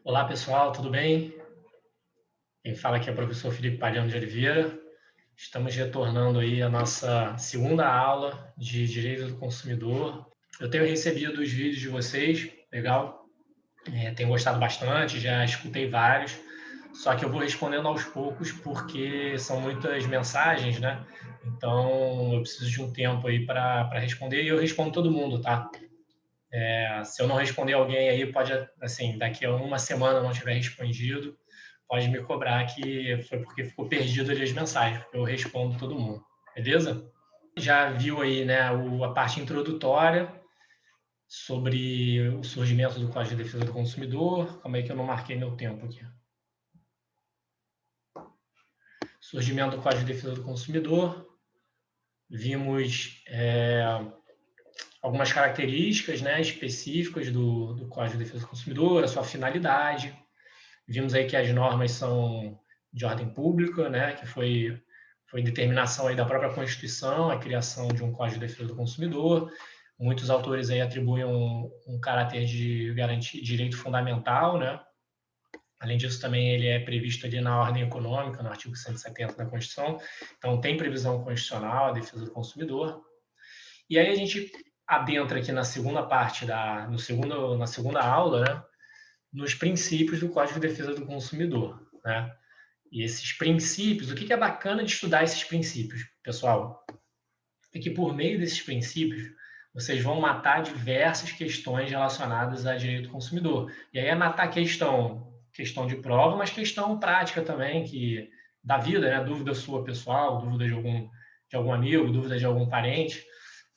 Olá, pessoal, tudo bem? Quem fala aqui é o professor Felipe Palhano de Oliveira. Estamos retornando aí a nossa segunda aula de Direito do Consumidor. Eu tenho recebido os vídeos de vocês, legal? Tenho gostado bastante, já escutei vários, só que eu vou respondendo aos poucos porque são muitas mensagens, né? Então eu preciso de um tempo aí para responder e eu respondo todo mundo, tá? Se eu não responder alguém aí, pode, assim, daqui a uma semana eu não tiver respondido, pode me cobrar que foi porque ficou perdido ali as mensagens, porque eu respondo todo mundo, beleza? Já viu aí, né, a parte introdutória sobre o surgimento do Código de Defesa do Consumidor. Como é que eu não marquei meu tempo aqui? Surgimento do Código de Defesa do Consumidor. Vimos algumas características, né, específicas do Código de Defesa do Consumidor, a sua finalidade. Vimos aí que as normas são de ordem pública, né, que foi determinação aí da própria Constituição, a criação de um Código de Defesa do Consumidor. Muitos autores aí atribuem um caráter de garantia, direito fundamental, né? Além disso, também ele é previsto ali na ordem econômica, no artigo 170 da Constituição. Então, tem previsão constitucional a defesa do consumidor. E aí a gente adentra aqui na segunda parte, na segunda aula, né? Nos princípios do Código de Defesa do Consumidor, né? E esses princípios, o que é bacana de estudar esses princípios, pessoal? É que por meio desses princípios, vocês vão matar diversas questões relacionadas a direito do consumidor. E aí é matar questão de prova, mas questão prática também, que da vida, né? Dúvida sua pessoal, dúvida de algum amigo, dúvida de algum parente.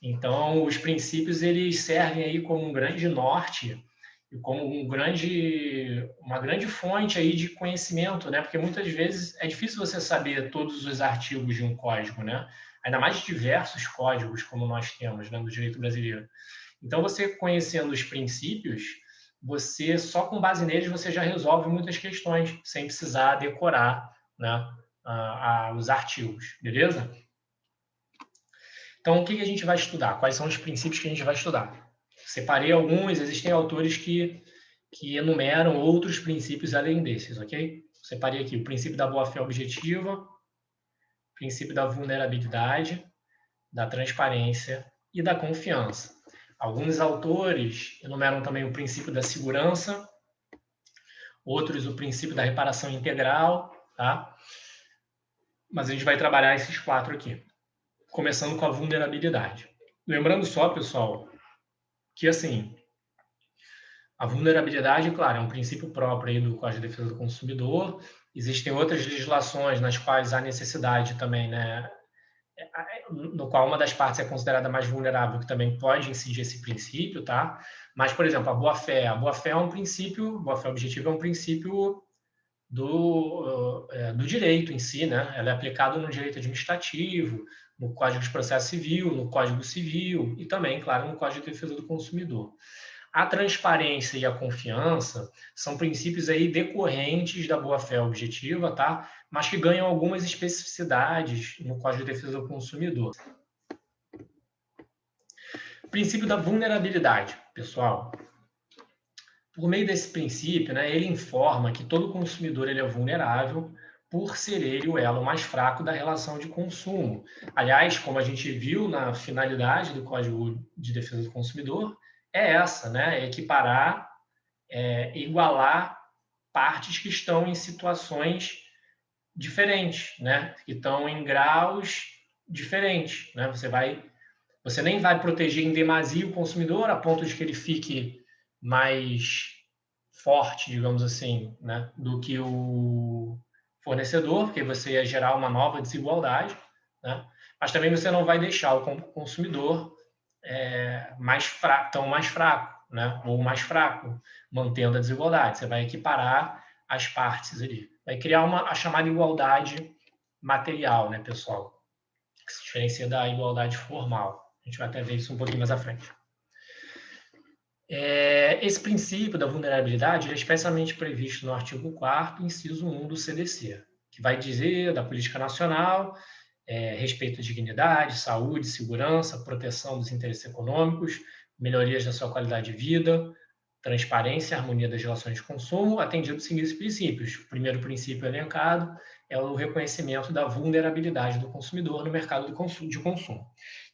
Então, os princípios, eles servem aí como um grande norte e como uma grande fonte aí de conhecimento, né? Porque muitas vezes é difícil você saber todos os artigos de um código, né? Ainda mais diversos códigos como nós temos, né, no direito brasileiro. Então, você conhecendo os princípios, você só com base neles você já resolve muitas questões sem precisar decorar, né, os artigos, beleza? Então, o que a gente vai estudar? Quais são os princípios que a gente vai estudar? Separei alguns, existem autores que enumeram outros princípios além desses, ok? Separei aqui o princípio da boa-fé objetiva, o princípio da vulnerabilidade, da transparência e da confiança. Alguns autores enumeram também o princípio da segurança, outros o princípio da reparação integral, tá? Mas a gente vai trabalhar esses quatro aqui, começando com a vulnerabilidade. Lembrando só, pessoal, que assim, a vulnerabilidade, claro, é um princípio próprio aí do Código de Defesa do Consumidor. Existem outras legislações nas quais há necessidade também, né, no qual uma das partes é considerada mais vulnerável, que também pode incidir esse princípio, tá? Mas, por exemplo, a boa-fé é um princípio, boa-fé objetiva é um princípio do direito em si, né? Ela é aplicada no direito administrativo, no Código de Processo Civil, no Código Civil e também, claro, no Código de Defesa do Consumidor. A transparência e a confiança são princípios aí decorrentes da boa-fé objetiva, tá? Mas que ganham algumas especificidades no Código de Defesa do Consumidor. O princípio da vulnerabilidade, pessoal. Por meio desse princípio, né, ele informa que todo consumidor ele é vulnerável por ser ele o elo mais fraco da relação de consumo. Aliás, como a gente viu na finalidade do Código de Defesa do Consumidor, é essa, né? É equiparar, igualar partes que estão em situações diferentes, né? Que estão em graus diferentes, né? Você nem vai proteger em demasia o consumidor a ponto de que ele fique mais forte, digamos assim, né, do que o fornecedor, porque você ia gerar uma nova desigualdade, né? Mas também você não vai deixar o consumidor tão mais fraco, né? Ou mais fraco, mantendo a desigualdade. Você vai equiparar as partes ali. Vai criar a chamada igualdade material, né, pessoal? Que se diferencia da igualdade formal. A gente vai até ver isso um pouquinho mais à frente. Esse princípio da vulnerabilidade é especialmente previsto no artigo 4º, inciso 1 do CDC, que vai dizer da política nacional, respeito à dignidade, saúde, segurança, proteção dos interesses econômicos, melhorias da sua qualidade de vida, transparência e harmonia das relações de consumo, atendido os seguintes princípios. O primeiro princípio elencado é o reconhecimento da vulnerabilidade do consumidor no mercado de consumo.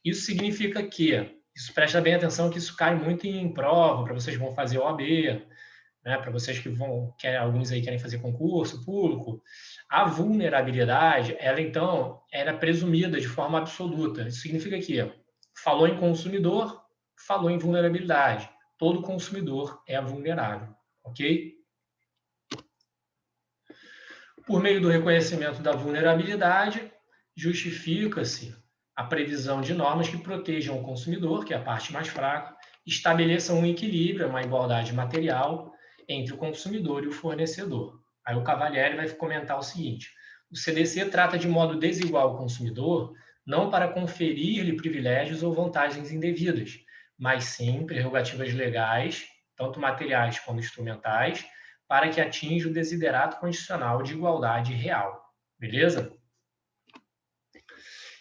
Isso significa que, isso presta bem atenção que isso cai muito em prova, para vocês que vão fazer OAB, né, para vocês que alguns aí querem fazer concurso público, a vulnerabilidade, ela então era presumida de forma absoluta. Isso significa que falou em consumidor, falou em vulnerabilidade. Todo consumidor é vulnerável, ok? Por meio do reconhecimento da vulnerabilidade, justifica-se a previsão de normas que protejam o consumidor, que é a parte mais fraca, estabeleçam um equilíbrio, uma igualdade material entre o consumidor e o fornecedor. Aí o Cavalieri vai comentar o seguinte: o CDC trata de modo desigual o consumidor, não para conferir-lhe privilégios ou vantagens indevidas, mas sim prerrogativas legais, tanto materiais como instrumentais, para que atinja o desiderato condicional de igualdade real. Beleza?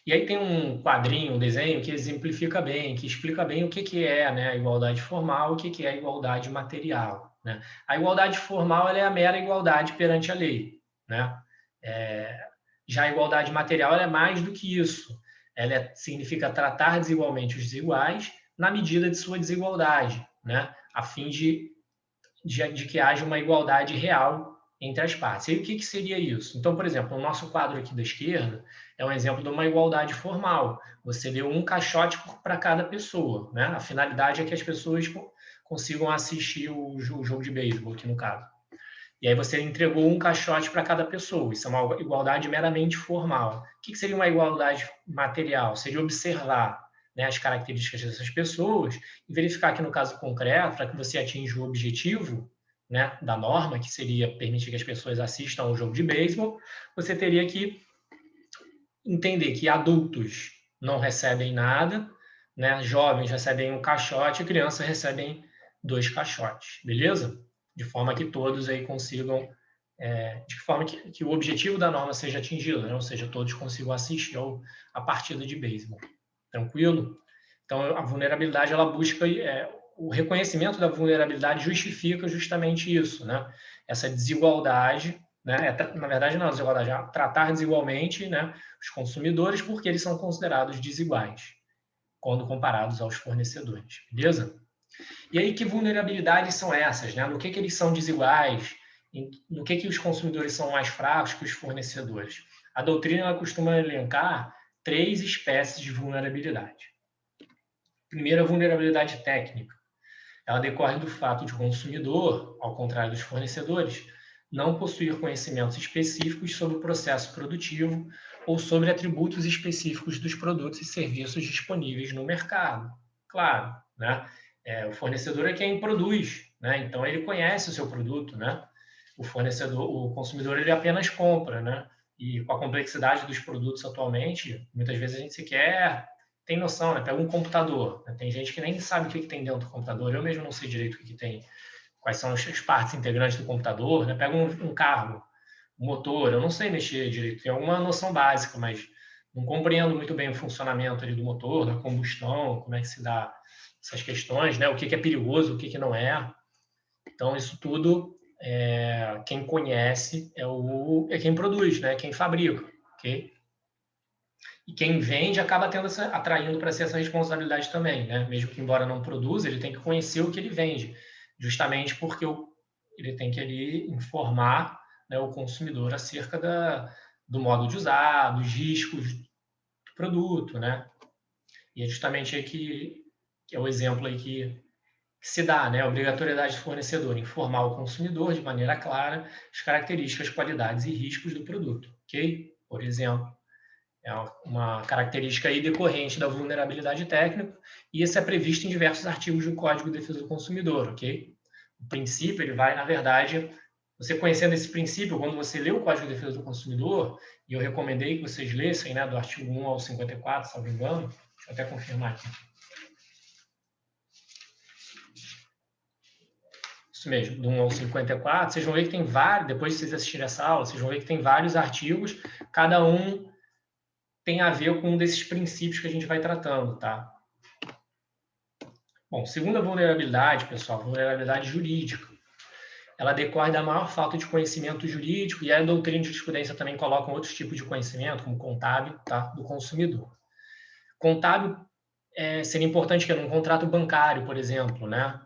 E aí tem um quadrinho, um desenho que exemplifica bem, que explica bem o que é, né, a igualdade formal e o que é a igualdade material. Né? A igualdade formal ela é a mera igualdade perante a lei. Né? Já a igualdade material ela é mais do que isso. Ela significa tratar desigualmente os desiguais na medida de sua desigualdade, né? A fim de que haja uma igualdade real entre as partes. E o que seria isso? Então, por exemplo, o nosso quadro aqui da esquerda é um exemplo de uma igualdade formal. Você deu um caixote para cada pessoa. Né? A finalidade é que as pessoas consigam assistir o jogo de beisebol, aqui no caso. E aí você entregou um caixote para cada pessoa. Isso é uma igualdade meramente formal. O que seria uma igualdade material? Seria observar, né, as características dessas pessoas e verificar que, no caso concreto, para que você atinja o objetivo, né, da norma, que seria permitir que as pessoas assistam ao jogo de beisebol, você teria que entender que adultos não recebem nada, né, jovens recebem um caixote e crianças recebem 2 caixotes, beleza? De forma que todos aí consigam, de forma que o objetivo da norma seja atingido, né? Ou seja, todos consigam assistir a partida de beisebol. Tranquilo? Então, a vulnerabilidade, ela busca, o reconhecimento da vulnerabilidade justifica justamente isso, né? Essa desigualdade, né? Na verdade, não, desigualdade, é tratar desigualmente, né, os consumidores, porque eles são considerados desiguais quando comparados aos fornecedores, beleza? E aí, que vulnerabilidades são essas, né? No que eles são desiguais? No que os consumidores são mais fracos que os fornecedores? A doutrina ela costuma elencar 3 espécies de vulnerabilidade. Primeiro, a vulnerabilidade técnica. Ela decorre do fato de o consumidor, ao contrário dos fornecedores, não possuir conhecimentos específicos sobre o processo produtivo ou sobre atributos específicos dos produtos e serviços disponíveis no mercado. Claro, né? O fornecedor é quem produz, né? Então ele conhece o seu produto, né? O consumidor ele apenas compra, né? E com a complexidade dos produtos atualmente, muitas vezes a gente sequer tem noção, né? Pega um computador, né? Tem gente que nem sabe o que tem dentro do computador. Eu mesmo não sei direito o que tem, quais são as partes integrantes do computador, né? Pega um carro, um motor, eu não sei mexer direito. Tem alguma noção básica, mas não compreendo muito bem o funcionamento ali do motor, da combustão, como é que se dá essas questões, né? O que é perigoso, o que não é. Então, isso tudo, quem conhece é quem produz, né? Quem fabrica, ok? E quem vende acaba atraindo para si essa responsabilidade também, né? Mesmo que, embora não produza, ele tem que conhecer o que ele vende, justamente porque ele tem que ali informar, né, o consumidor acerca do modo de usar, dos riscos do produto, né? E é justamente aí que é o exemplo aí que se dá, né? A obrigatoriedade do fornecedor informar o consumidor de maneira clara as características, qualidades e riscos do produto, ok? Por exemplo, é uma característica aí decorrente da vulnerabilidade técnica, e isso é previsto em diversos artigos do Código de Defesa do Consumidor, ok? O princípio, ele vai, na verdade, você conhecendo esse princípio, quando você lê o Código de Defesa do Consumidor, e eu recomendei que vocês lessem, né, do artigo 1 ao 54, se não me engano, deixa eu até confirmar aqui. Isso mesmo, do 1 ao 54, vocês vão ver que tem vários, depois de vocês assistirem essa aula, vocês vão ver que tem vários artigos, cada um tem a ver com um desses princípios que a gente vai tratando, tá? Bom, segunda vulnerabilidade, pessoal, vulnerabilidade jurídica. Ela decorre da maior falta de conhecimento jurídico, e a doutrina de jurisprudência também coloca outros tipos de conhecimento, como contábil, tá, do consumidor. Contábil seria importante que num contrato bancário, por exemplo, né?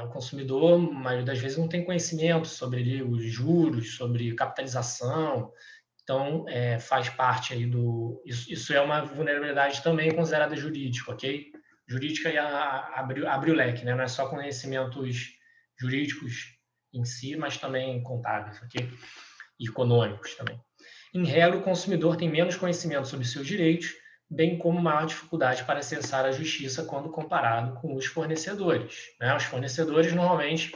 O consumidor, a maioria das vezes, não tem conhecimento sobre ali, os juros, sobre capitalização, então faz parte aí do... Isso é uma vulnerabilidade também considerada jurídica, ok? Jurídica abre o leque, né? Não é só conhecimentos jurídicos em si, mas também contábeis, ok? E econômicos também. Em regra, o consumidor tem menos conhecimento sobre seus direitos, bem como maior dificuldade para acessar a justiça quando comparado com os fornecedores, né? Os fornecedores, normalmente,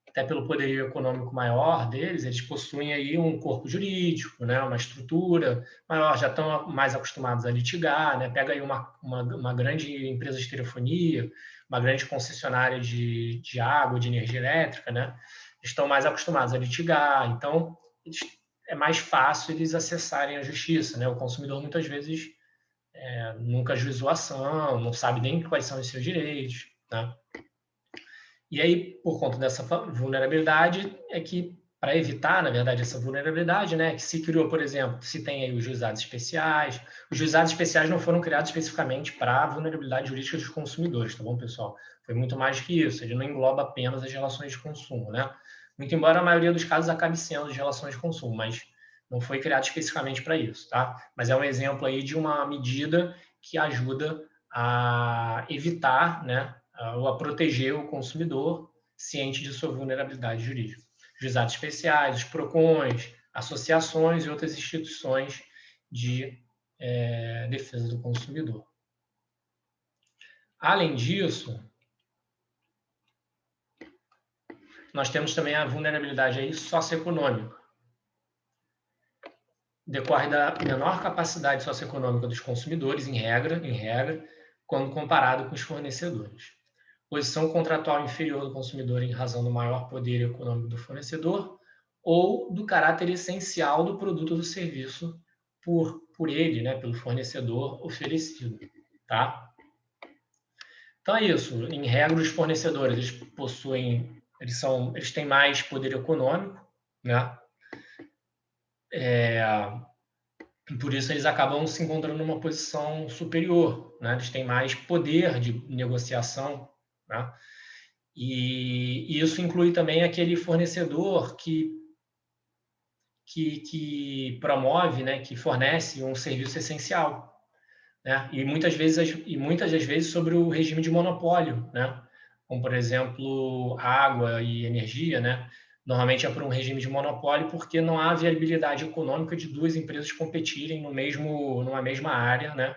até pelo poderio econômico maior deles, eles possuem aí um corpo jurídico, né? Uma estrutura maior, já estão mais acostumados a litigar, né? Pega aí uma grande empresa de telefonia, uma grande concessionária de água, de energia elétrica, né? Estão mais acostumados a litigar, então é mais fácil eles acessarem a justiça, né? O consumidor muitas vezes nunca ajuizou a ação, não sabe nem quais são os seus direitos, né? E aí, por conta dessa vulnerabilidade, é que, para evitar, na verdade, essa vulnerabilidade, né, que se criou, por exemplo, se tem aí os juizados especiais. Os juizados especiais não foram criados especificamente para a vulnerabilidade jurídica dos consumidores, tá bom, pessoal? Foi muito mais que isso, ele não engloba apenas as relações de consumo, né? Muito embora a maioria dos casos acabe sendo de relações de consumo, mas não foi criado especificamente para isso, tá? Mas é um exemplo aí de uma medida que ajuda a evitar, né, ou a proteger o consumidor ciente de sua vulnerabilidade jurídica. Juizados especiais, os PROCONs, associações e outras instituições de defesa do consumidor. Além disso, nós temos também a vulnerabilidade aí socioeconômica. Decorre da menor capacidade socioeconômica dos consumidores, em regra, quando comparado com os fornecedores. Posição contratual inferior do consumidor em razão do maior poder econômico do fornecedor ou do caráter essencial do produto ou do serviço por ele, né, pelo fornecedor oferecido, tá? Então é isso. Em regra, os fornecedores eles têm mais poder econômico, né? Por isso eles acabam se encontrando numa posição superior, né? Eles têm mais poder de negociação, né? E isso inclui também aquele fornecedor que promove, né, que fornece um serviço essencial, né? E muitas das vezes sobre o regime de monopólio, né? Como por exemplo água e energia, né? Normalmente é por um regime de monopólio porque não há viabilidade econômica de duas empresas competirem numa mesma área, né?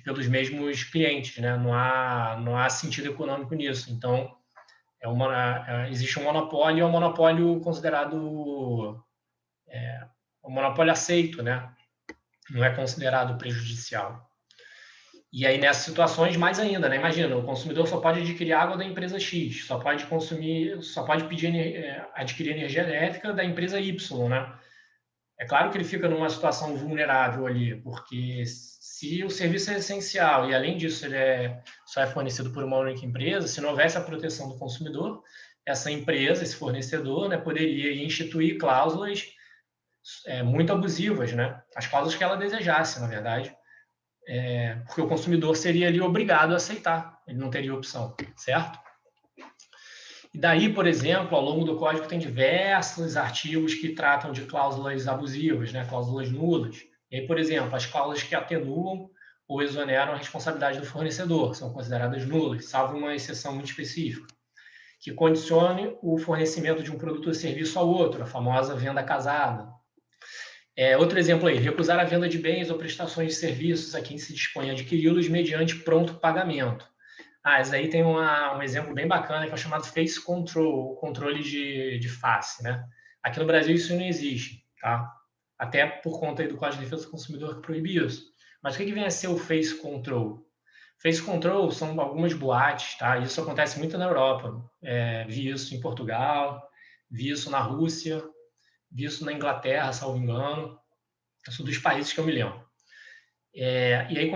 Pelos mesmos clientes, né? Não há sentido econômico nisso. Então existe um monopólio e é um monopólio considerado um monopólio aceito, né? Não é considerado prejudicial. E aí, nessas situações, mais ainda, né? Imagina, o consumidor só pode adquirir água da empresa X, só pode adquirir energia elétrica da empresa Y, né? É claro que ele fica numa situação vulnerável ali, porque se o serviço é essencial e, além disso, só é fornecido por uma única empresa, se não houvesse a proteção do consumidor, essa empresa, esse fornecedor, né, poderia instituir cláusulas muito abusivas, né? As cláusulas que ela desejasse, na verdade, porque o consumidor seria ali obrigado a aceitar, ele não teria opção, certo? E daí, por exemplo, ao longo do código tem diversos artigos que tratam de cláusulas abusivas, né? Cláusulas nulas. E aí, por exemplo, as cláusulas que atenuam ou exoneram a responsabilidade do fornecedor são consideradas nulas, salvo uma exceção muito específica, que condicione o fornecimento de um produto ou serviço ao outro, a famosa venda casada. Outro exemplo aí, recusar a venda de bens ou prestações de serviços a quem se dispõe a adquiri-los mediante pronto pagamento. Esse aí tem um exemplo bem bacana que é o chamado face control, controle de face, né? Aqui no Brasil isso não existe, tá? Até por conta aí do Código de Defesa do Consumidor que proíbe isso. Mas o que vem a ser o face control? Face control são algumas boates, tá? Isso acontece muito na Europa. Vi isso em Portugal, vi isso na Rússia, vi isso na Inglaterra, salvo engano. São dos países que eu me lembro. E aí,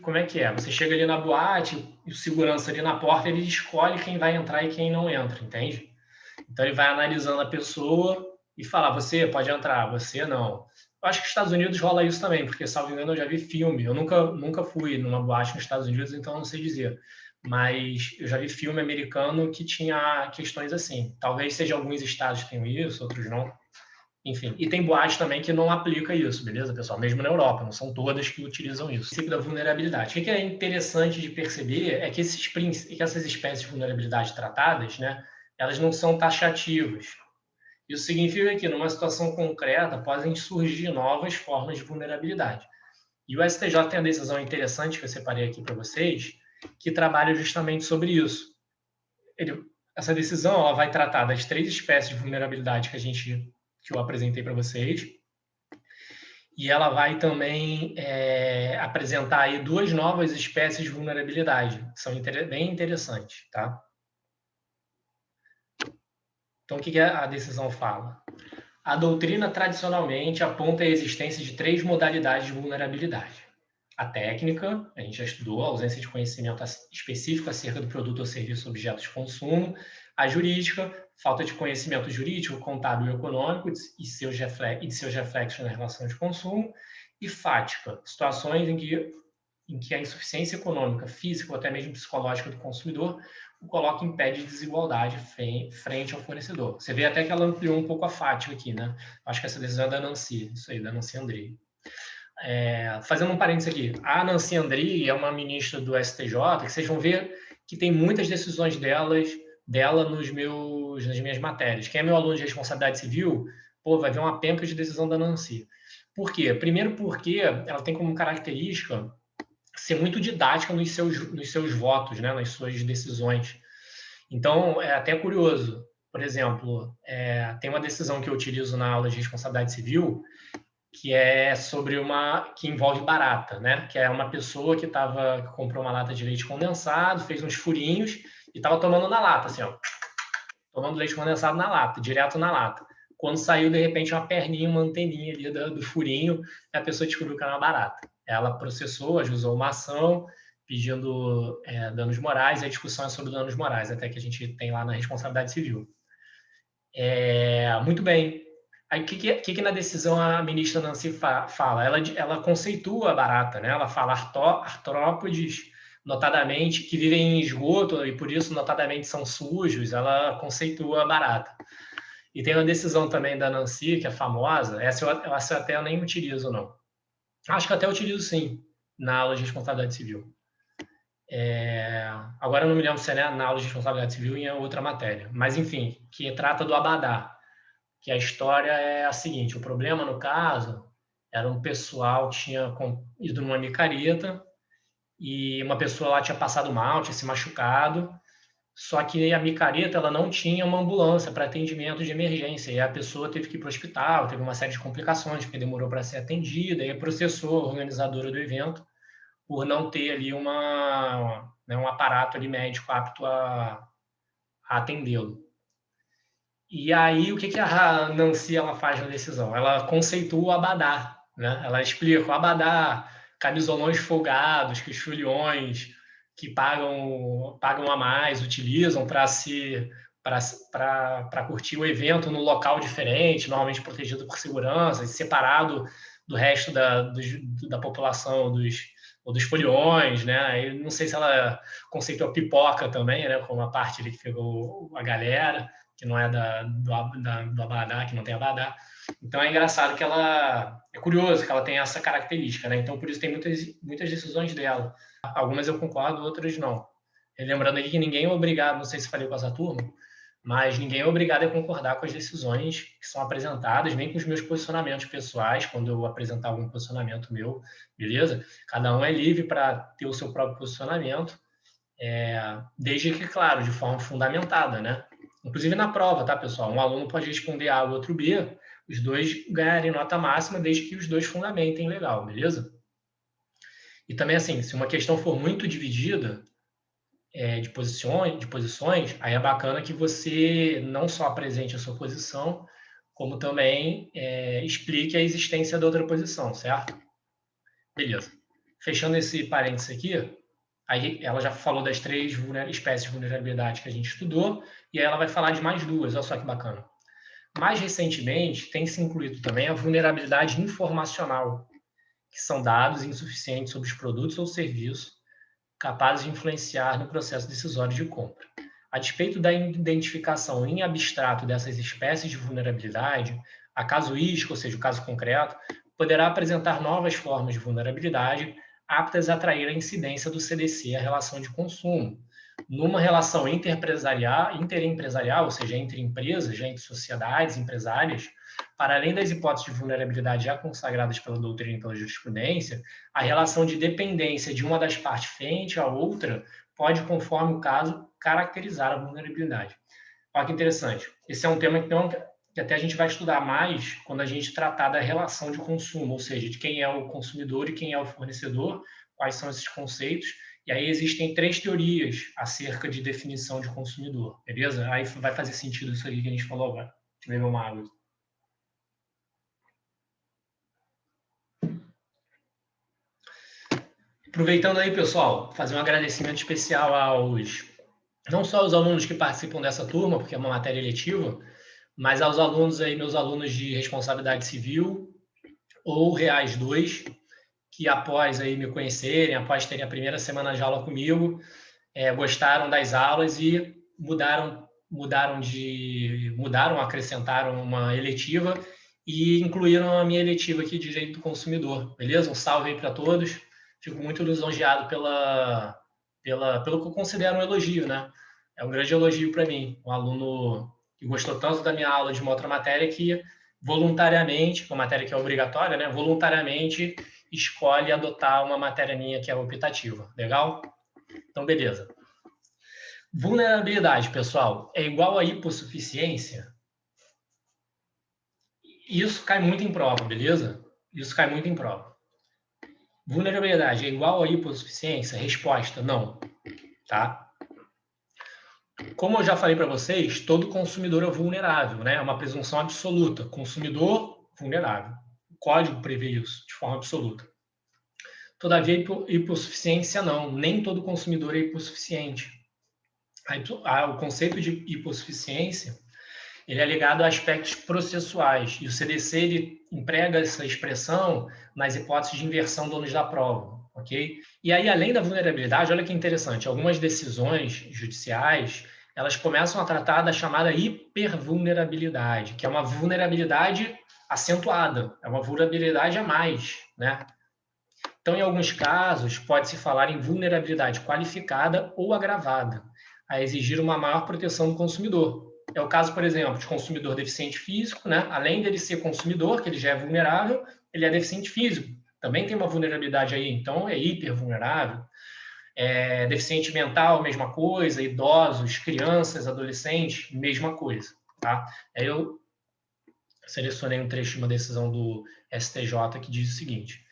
como é que é? Você chega ali na boate, e o segurança ali na porta, ele escolhe quem vai entrar e quem não entra, entende? Então, ele vai analisando a pessoa e fala, você pode entrar, você não. Eu acho que nos Estados Unidos rola isso também, porque, salvo engano, eu já vi filme. Eu nunca fui numa boate nos Estados Unidos, então não sei dizer. Mas eu já vi filme americano que tinha questões assim. Talvez seja alguns estados que tenham isso, outros não. Enfim, e tem boate também que não aplica isso, beleza, pessoal? Mesmo na Europa, não são todas que utilizam isso. O princípio da vulnerabilidade. O que é interessante de perceber é que essas espécies de vulnerabilidade tratadas, né, elas não são taxativas. Isso significa que, numa situação concreta, podem surgir novas formas de vulnerabilidade. E o STJ tem a decisão interessante que eu separei aqui para vocês, que trabalha justamente sobre isso. Essa decisão ela vai tratar das 3 espécies de vulnerabilidade que eu apresentei para vocês, e ela vai também apresentar aí 2 novas espécies de vulnerabilidade, que são bem interessantes, tá? Então, o que a decisão fala? A doutrina tradicionalmente aponta a existência de 3 modalidades de vulnerabilidade. A técnica, a gente já estudou, a ausência de conhecimento específico acerca do produto ou serviço objeto de consumo. A jurídica, falta de conhecimento jurídico, contábil e econômico e de seus reflexos na relação de consumo. E fática, situações em que a insuficiência econômica, física ou até mesmo psicológica do consumidor o coloca em pé de desigualdade frente ao fornecedor. Você vê até que ela ampliou um pouco a fática aqui, né? Acho que essa decisão é da Nancy, isso aí, da Nancy Andrighi. Fazendo um parênteses aqui, a Nancy Andrighi é uma ministra do STJ, que vocês vão ver que tem muitas decisões dela nas minhas matérias. Quem é meu aluno de responsabilidade civil, pô, vai ver uma penca de decisão da Nancy. Por quê? Primeiro porque ela tem como característica ser muito didática nos seus votos, né, nas suas decisões. Então, é até curioso. Por exemplo, tem uma decisão que eu utilizo na aula de responsabilidade civil que é sobre que envolve barata, né? Que é uma pessoa que comprou uma lata de leite condensado, fez uns furinhos e estava tomando na lata, assim, ó, tomando leite condensado na lata, direto na lata. Quando saiu, de repente, uma perninha, uma anteninha ali do furinho, e a pessoa descobriu que era uma barata. Ela processou, ajuizou uma ação pedindo danos morais, e a discussão é sobre danos morais, até que a gente tem lá na responsabilidade civil. Muito bem. Aí, o que na decisão a ministra Nancy fala? Ela conceitua a barata, né? Ela fala artrópodes, notadamente, que vivem em esgoto e, por isso, notadamente, são sujos. Ela conceitua a barata. E tem uma decisão também da Nancy, que é famosa. Essa eu até nem utilizo, não. Acho que até utilizo, sim, na aula de responsabilidade civil. Agora eu não me lembro se é na aula de responsabilidade civil ou em outra matéria. Mas, enfim, que trata do abadá. Que a história é a seguinte: o problema, no caso, era um pessoal que tinha ido numa micareta e uma pessoa lá tinha passado mal, tinha se machucado, só que a micareta ela não tinha uma ambulância para atendimento de emergência, e a pessoa teve que ir para o hospital, teve uma série de complicações, porque demorou para ser atendida, e processou a organizadora do evento por não ter ali um aparato ali médico apto a atendê-lo. E aí, o que a Nancy ela faz na decisão? Ela conceitua o abadá, né? Ela explica o abadá, camisolões folgados que os foliões que pagam a mais utilizam para curtir o evento num local diferente, normalmente protegido por segurança, e separado do resto da população dos foliões, né? Eu não sei se ela conceitou a pipoca também, né? Como a parte ali que pegou a galera que não é do abadá, que não tem abadá. Então é engraçado que é curioso que ela tem essa característica, né? Então por isso tem muitas decisões dela. Algumas eu concordo, outras não. E lembrando aqui que ninguém é obrigado, não sei se falei com essa turma, mas ninguém é obrigado a concordar com as decisões que são apresentadas, nem com os meus posicionamentos pessoais, quando eu apresentar algum posicionamento meu, beleza? Cada um é livre para ter o seu próprio posicionamento, desde que, claro, de forma fundamentada, né? Inclusive na prova, tá, pessoal? Um aluno pode responder A, o outro B, os dois ganharem nota máxima, desde que os dois fundamentem legal, beleza? E também, assim, se uma questão for muito dividida de posições, aí é bacana que você não só apresente a sua posição, como também explique a existência da outra posição, certo? Beleza. fechando esse parênteses aqui, aí ela já falou das 3 espécies de vulnerabilidade que a gente estudou, e aí ela vai falar de mais 2, olha só que bacana. Mais recentemente, tem se incluído também a vulnerabilidade informacional, que são dados insuficientes sobre os produtos ou serviços capazes de influenciar no processo decisório de compra. A despeito da identificação em abstrato dessas espécies de vulnerabilidade, a casuística, ou seja, o caso concreto, poderá apresentar novas formas de vulnerabilidade aptas a atrair a incidência do CDC à relação de consumo. Numa relação interempresarial, ou seja, entre empresas, entre sociedades empresárias, para além das hipóteses de vulnerabilidade já consagradas pela doutrina e pela jurisprudência, a relação de dependência de uma das partes frente à outra pode, conforme o caso, caracterizar a vulnerabilidade. Olha que interessante. Esse é um tema então, que até a gente vai estudar mais quando a gente tratar da relação de consumo, ou seja, de quem é o consumidor e quem é o fornecedor, quais são esses conceitos. E aí existem 3 teorias acerca de definição de consumidor, beleza? Aí vai fazer sentido isso aí que a gente falou agora. Deixa eu beber uma água. Aproveitando aí, pessoal, fazer um agradecimento especial não só aos alunos que participam dessa turma, porque é uma matéria eletiva, mas aos alunos aí, meus alunos de responsabilidade civil ou Reais 2, que após aí me conhecerem, após terem a primeira semana de aula comigo, gostaram das aulas e acrescentaram uma eletiva e incluíram a minha eletiva aqui de Direito do Consumidor, beleza? Um salve aí para todos. Fico muito lisonjeado pelo que eu considero um elogio, né? É um grande elogio para mim, um aluno que gostou tanto da minha aula de uma outra matéria que voluntariamente, uma matéria que é obrigatória, né? Voluntariamente escolhe adotar uma matéria minha que é optativa. Legal? Então, beleza. Vulnerabilidade, pessoal, é igual a hipossuficiência? Isso cai muito em prova, beleza? Isso cai muito em prova. Vulnerabilidade é igual a hipossuficiência? Resposta, não. Tá? Como eu já falei para vocês, todo consumidor é vulnerável, né? É uma presunção absoluta. Consumidor vulnerável. O código prevê isso de forma absoluta. Todavia, hipossuficiência não. Nem todo consumidor é hipossuficiente. O conceito de hipossuficiência ele é ligado a aspectos processuais, e o CDC ele emprega essa expressão nas hipóteses de inversão do ônus da prova, ok? E aí, além da vulnerabilidade, olha que interessante, algumas decisões judiciais, elas começam a tratar da chamada hipervulnerabilidade, que é uma vulnerabilidade acentuada, é uma vulnerabilidade a mais, né? Então, em alguns casos, pode-se falar em vulnerabilidade qualificada ou agravada, a exigir uma maior proteção do consumidor. É o caso, por exemplo, de consumidor deficiente físico, né? Além dele ser consumidor, que ele já é vulnerável, ele é deficiente físico. Também tem uma vulnerabilidade aí, então é hipervulnerável. Deficiente mental, mesma coisa. Idosos, crianças, adolescentes, mesma coisa. Tá? Aí eu selecionei um trecho de uma decisão do STJ que diz o seguinte: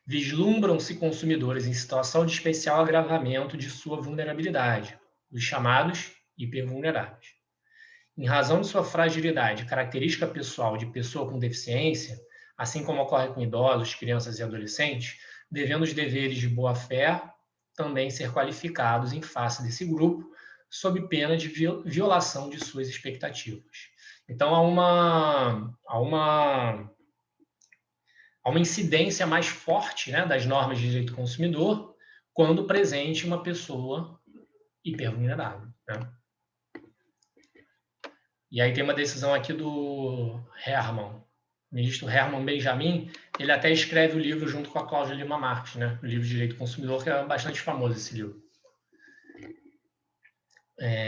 vislumbram-se consumidores em situação de especial agravamento de sua vulnerabilidade, os chamados hipervulneráveis. Em razão de sua fragilidade, característica pessoal de pessoa com deficiência, assim como ocorre com idosos, crianças e adolescentes, devendo os deveres de boa-fé também ser qualificados em face desse grupo, sob pena de violação de suas expectativas. Então, há uma incidência mais forte, né, das normas de direito do consumidor quando presente uma pessoa hipervulnerável, né? E aí tem uma decisão aqui do ministro Herman Benjamin, ele até escreve o livro junto com a Cláudia Lima Marques, né? O livro de Direito do Consumidor, que é bastante famoso esse livro.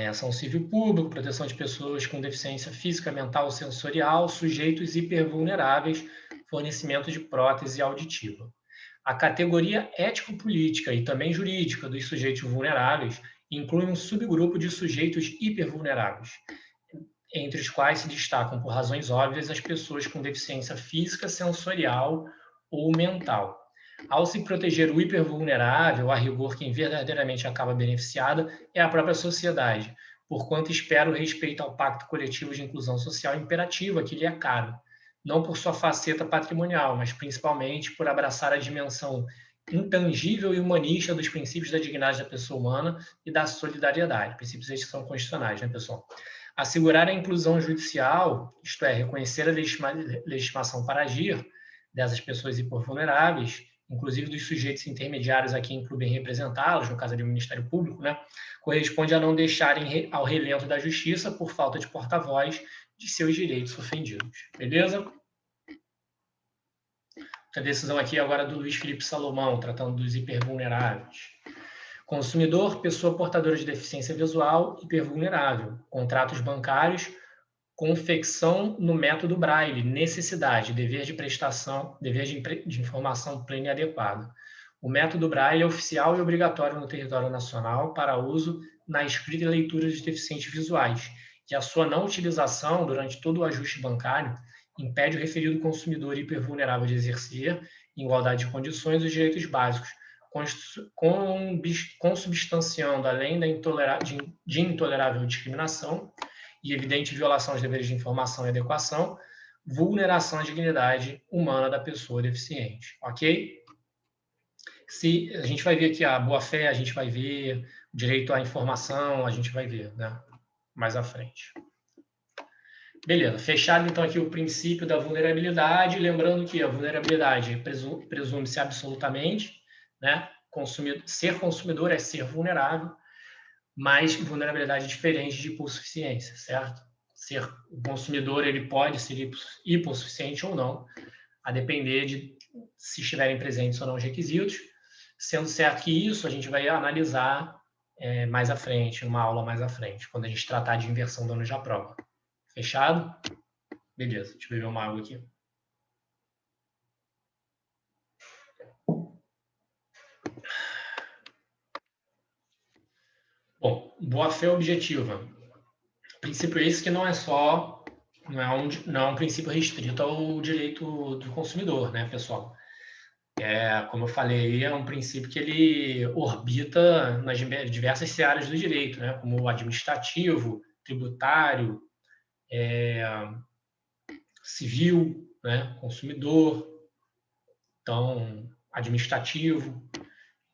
Ação civil pública, proteção de pessoas com deficiência física, mental ou sensorial, sujeitos hipervulneráveis, fornecimento de prótese auditiva. A categoria ético-política e também jurídica dos sujeitos vulneráveis inclui um subgrupo de sujeitos hipervulneráveis, entre os quais se destacam, por razões óbvias, as pessoas com deficiência física, sensorial ou mental. Ao se proteger o hipervulnerável, a rigor quem verdadeiramente acaba beneficiada é a própria sociedade, porquanto espera o respeito ao pacto coletivo de inclusão social imperativa que lhe é caro, não por sua faceta patrimonial, mas principalmente por abraçar a dimensão intangível e humanista dos princípios da dignidade da pessoa humana e da solidariedade. Princípios esses que são constitucionais, né, pessoal? Assegurar a inclusão judicial, isto é, reconhecer a legitimação para agir dessas pessoas hipovulneráveis, inclusive dos sujeitos intermediários a quem incluem representá-los, no caso do Ministério Público, né, corresponde a não deixarem ao relento da justiça por falta de porta-voz de seus direitos ofendidos. Beleza? A decisão aqui agora do Luiz Felipe Salomão, tratando dos hipervulneráveis. Consumidor, pessoa portadora de deficiência visual, hipervulnerável. Contratos bancários, confecção no método Braille, necessidade, dever de prestação, dever de informação plena e adequada. O método Braille é oficial e obrigatório no território nacional para uso na escrita e leitura dos deficientes visuais, e a sua não utilização durante todo o ajuste bancário impede o referido consumidor hipervulnerável de exercer, em igualdade de condições, os direitos básicos, consubstanciando, além de intolerável discriminação e evidente violação aos deveres de informação e adequação, vulneração à dignidade humana da pessoa deficiente. Ok? Se a gente vai ver aqui a boa-fé, a gente vai ver o direito à informação, a gente vai ver, né, mais à frente. Beleza, fechado então aqui o princípio da vulnerabilidade, lembrando que a vulnerabilidade presume-se absolutamente, né? Ser consumidor é ser vulnerável, mas vulnerabilidade é diferente de hipossuficiência, certo? O consumidor ele pode ser hipossuficiente ou não, a depender de se estiverem presentes ou não os requisitos, sendo certo que isso a gente vai analisar mais à frente, numa aula mais à frente, quando a gente tratar de inversão do ônus da prova. Fechado? Beleza, deixa eu beber uma água aqui. Bom, boa-fé objetiva. Princípio esse que não é um princípio restrito ao direito do consumidor, né, pessoal? Como eu falei, é um princípio que ele orbita nas diversas searas do direito, né, como o administrativo, tributário, civil, né, consumidor, então, administrativo,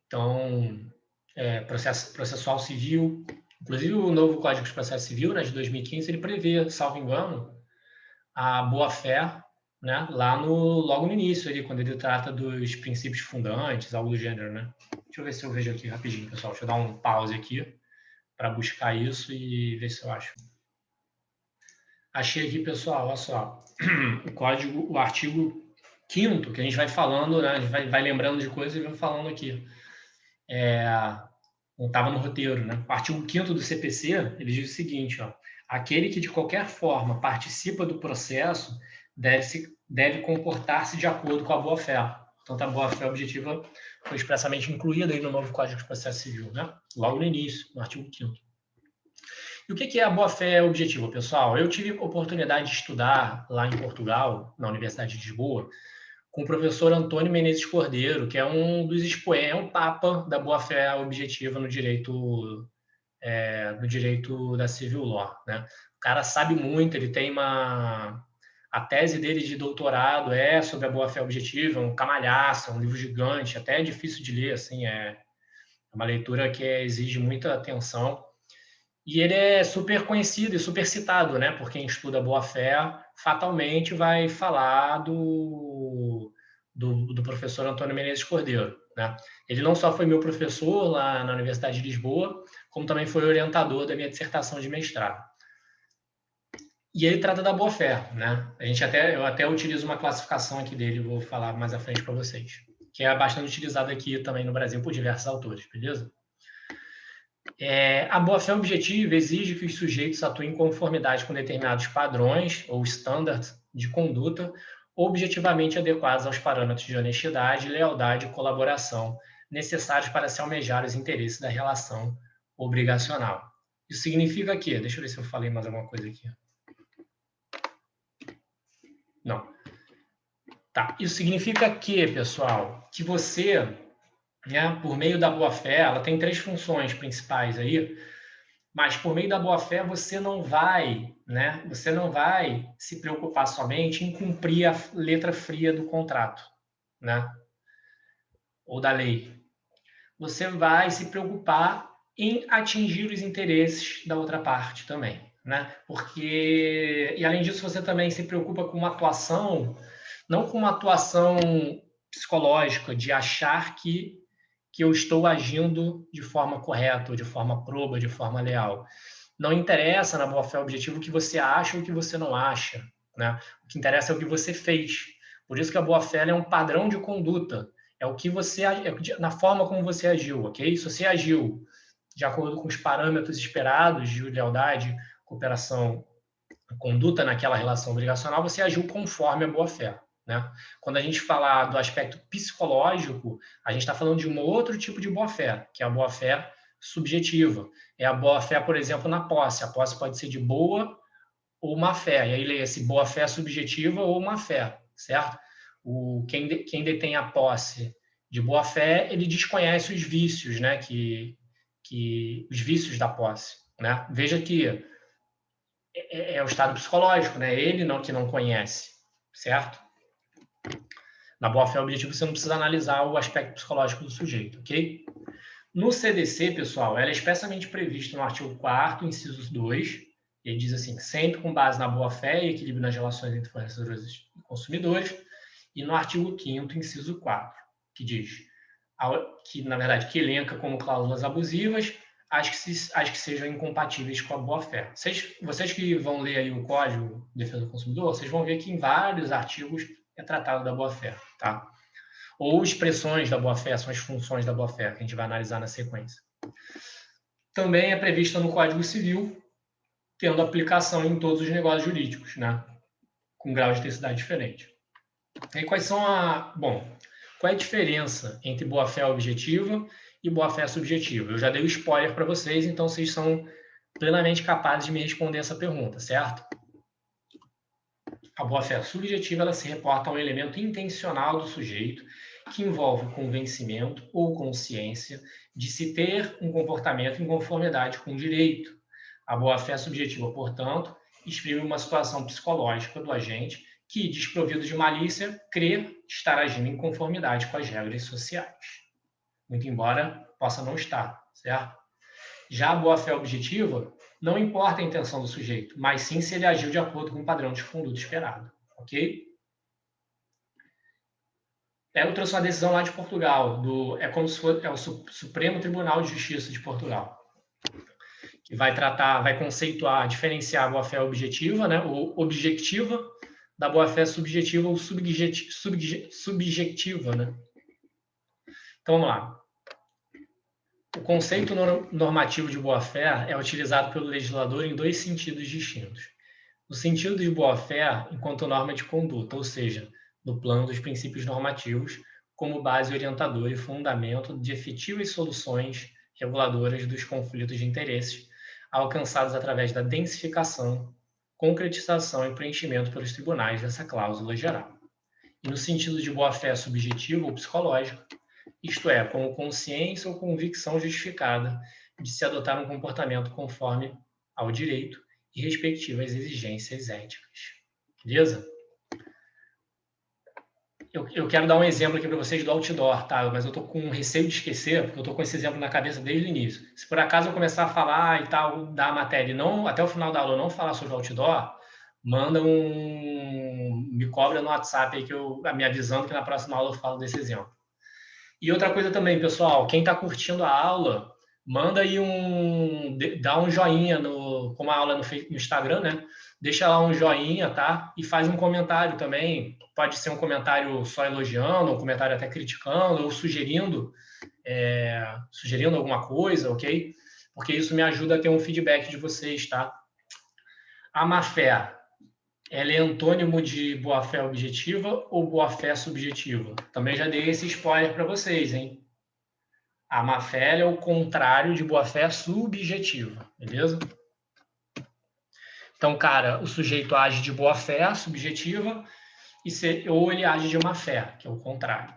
então, processual civil. Inclusive, o novo Código de Processo Civil, né, de 2015, ele prevê, salvo engano, a boa-fé, né, logo no início, ali, quando ele trata dos princípios fundantes, algo do gênero. Né? Deixa eu ver se eu vejo aqui rapidinho, pessoal. Deixa eu dar um pause aqui para buscar isso e ver se eu acho. Achei aqui, pessoal, olha só. O artigo 5º, que a gente vai falando, né, a gente vai lembrando de coisas e vai falando aqui. Não estava no roteiro, né? O artigo 5º do CPC, ele diz o seguinte, ó, aquele que de qualquer forma participa do processo deve comportar-se de acordo com a boa-fé. Portanto, a boa-fé objetiva foi expressamente incluída aí no novo Código de Processo Civil, né? Logo no início, no artigo 5º. E o que é a boa-fé objetiva, pessoal? Eu tive a oportunidade de estudar lá em Portugal, na Universidade de Lisboa, com o professor Antônio Menezes Cordeiro, que é um dos expoentes, um papa da boa-fé objetiva no direito da civil law, né? O cara sabe muito, ele tem a tese dele de doutorado sobre a boa-fé objetiva, um camalhaço, um livro gigante, até é difícil de ler, assim, é uma leitura que exige muita atenção. E ele é super conhecido e super citado, né? Por quem estuda boa-fé, fatalmente vai falar do professor Antônio Menezes Cordeiro, né? Ele não só foi meu professor lá na Universidade de Lisboa, como também foi orientador da minha dissertação de mestrado. E ele trata da boa-fé, né? Eu até utilizo uma classificação aqui dele, vou falar mais à frente para vocês, que é bastante utilizada aqui também no Brasil por diversos autores, beleza? A boa-fé objetiva exige que os sujeitos atuem em conformidade com determinados padrões ou standards de conduta objetivamente adequados aos parâmetros de honestidade, lealdade e colaboração necessários para se almejar os interesses da relação obrigacional. Isso significa que... Deixa eu ver se eu falei mais alguma coisa aqui. Não. Tá. Isso significa que, pessoal, que você, né, por meio da boa-fé, ela tem 3 funções principais aí, mas por meio da boa-fé você não vai, né, você não vai se preocupar somente em cumprir a letra fria do contrato, né? ou da lei. Você vai se preocupar em atingir os interesses da outra parte também, né? Porque, e além disso, você também se preocupa com uma atuação, não com uma atuação psicológica, de achar que eu estou agindo de forma correta, ou de forma proba, de forma leal. Não interessa na boa-fé objetivo o que você acha ou o que você não acha, né? O que interessa é o que você fez. Por isso que a boa-fé é um padrão de conduta. É o que você, na forma como você agiu, ok? Se você agiu de acordo com os parâmetros esperados de lealdade, cooperação, conduta naquela relação obrigacional, você agiu conforme a boa-fé, né? Quando a gente falar do aspecto psicológico, a gente está falando de um outro tipo de boa-fé, que é a boa-fé subjetiva. É a boa-fé, por exemplo, na posse. A posse pode ser de boa ou má fé. E aí leia-se boa-fé subjetiva ou má fé, certo? Quem detém a posse de boa-fé, ele desconhece os vícios, né? Os vícios da posse, né? Veja que é o estado psicológico, né? Ele não que não conhece, certo? Na boa-fé objetiva, você não precisa analisar o aspecto psicológico do sujeito, ok? No CDC, pessoal, ela é expressamente prevista no artigo 4º, inciso 2, ele diz assim, sempre com base na boa-fé e equilíbrio nas relações entre fornecedores e consumidores, e no artigo 5º, inciso 4, que diz, que na verdade, que elenca como cláusulas abusivas as que sejam incompatíveis com a boa-fé. Vocês que vão ler aí o Código de Defesa do Consumidor, vocês vão ver que em vários artigos é tratado da boa-fé, tá? Ou expressões da boa-fé, são as funções da boa-fé, que a gente vai analisar na sequência. Também é prevista no Código Civil, tendo aplicação em todos os negócios jurídicos, né? Com grau de intensidade diferente. E qual é a diferença entre boa-fé objetiva e boa-fé subjetiva? Eu já dei o spoiler para vocês, então vocês são plenamente capazes de me responder essa pergunta, certo? A boa-fé subjetiva, ela se reporta a um elemento intencional do sujeito que envolve o convencimento ou consciência de se ter um comportamento em conformidade com o direito. A boa-fé subjetiva, portanto, exprime uma situação psicológica do agente que, desprovido de malícia, crê estar agindo em conformidade com as regras sociais. Muito embora possa não estar, certo? Já a boa-fé objetiva, não importa a intenção do sujeito, mas sim se ele agiu de acordo com o padrão de conduta esperado, ok? Eu trouxe uma decisão lá de Portugal, é como se fosse o Supremo Tribunal de Justiça de Portugal, que vai conceituar, diferenciar a boa-fé objetiva, né, ou objetiva, da boa-fé subjetiva ou subjetiva, né? Então, vamos lá. O conceito normativo de boa-fé é utilizado pelo legislador em dois sentidos distintos. No sentido de boa-fé enquanto norma de conduta, ou seja, no plano dos princípios normativos, como base orientadora e fundamento de efetivas soluções reguladoras dos conflitos de interesses, alcançados através da densificação, concretização e preenchimento pelos tribunais dessa cláusula geral. E no sentido de boa-fé subjetiva ou psicológica, isto é, como consciência ou convicção justificada de se adotar um comportamento conforme ao direito e respectivas exigências éticas. Beleza? Eu quero dar um exemplo aqui para vocês do outdoor, tá? Mas eu estou com receio de esquecer, porque eu estou com esse exemplo na cabeça desde o início. Se por acaso eu começar a falar e tal da matéria e não, até o final da aula eu não falar sobre outdoor, me cobra no WhatsApp aí me avisando que na próxima aula eu falo desse exemplo. E outra coisa também, pessoal, quem está curtindo a aula, manda aí dá um joinha como a aula no Instagram, né? Deixa lá um joinha, tá? E faz um comentário também. Pode ser um comentário só elogiando, um comentário até criticando, ou sugerindo alguma coisa, ok? Porque isso me ajuda a ter um feedback de vocês, tá? A má-fé, ela é antônimo de boa-fé objetiva ou boa-fé subjetiva? Também já dei esse spoiler para vocês, hein? A má-fé é o contrário de boa-fé subjetiva, beleza? Então, cara, o sujeito age de boa-fé subjetiva ou ele age de má-fé, que é o contrário.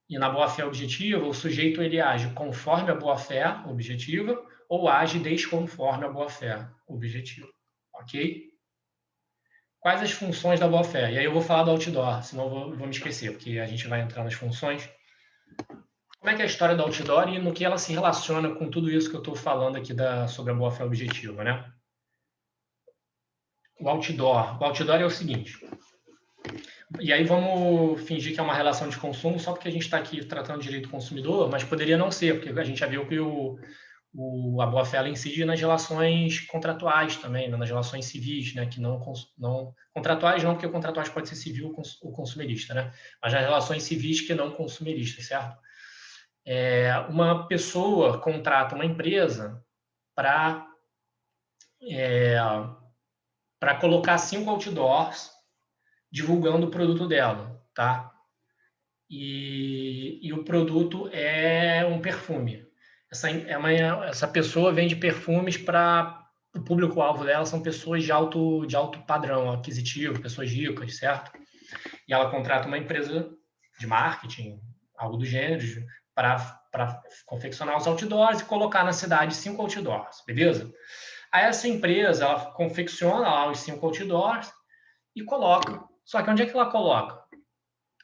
E na boa-fé objetiva, o sujeito ele age conforme a boa-fé objetiva ou age desconforme a boa-fé objetiva, ok? Quais as funções da boa-fé? E aí eu vou falar do outdoor, senão eu vou me esquecer, porque a gente vai entrar nas funções. Como é que é a história do outdoor e no que ela se relaciona com tudo isso que eu estou falando aqui sobre a boa-fé objetiva, né? O outdoor é o seguinte, e aí vamos fingir que é uma relação de consumo só porque a gente está aqui tratando de direito do consumidor, mas poderia não ser, porque a gente já viu que a boa-fé incide nas relações contratuais também, né, nas relações civis, né, que não contratuais não, porque contratuais pode ser civil ou consumerista, né, mas nas relações civis que não consumeristas, certo? Uma pessoa contrata uma empresa para colocar 5 outdoors divulgando o produto dela, tá? E o produto é um perfume. Essa pessoa vende perfumes para o público-alvo dela, são pessoas de alto padrão aquisitivo, pessoas ricas, certo? E ela contrata uma empresa de marketing, algo do gênero, para confeccionar os outdoors e colocar na cidade 5 outdoors, beleza? Aí essa empresa, ela confecciona lá os 5 outdoors e coloca. Só que onde é que ela coloca?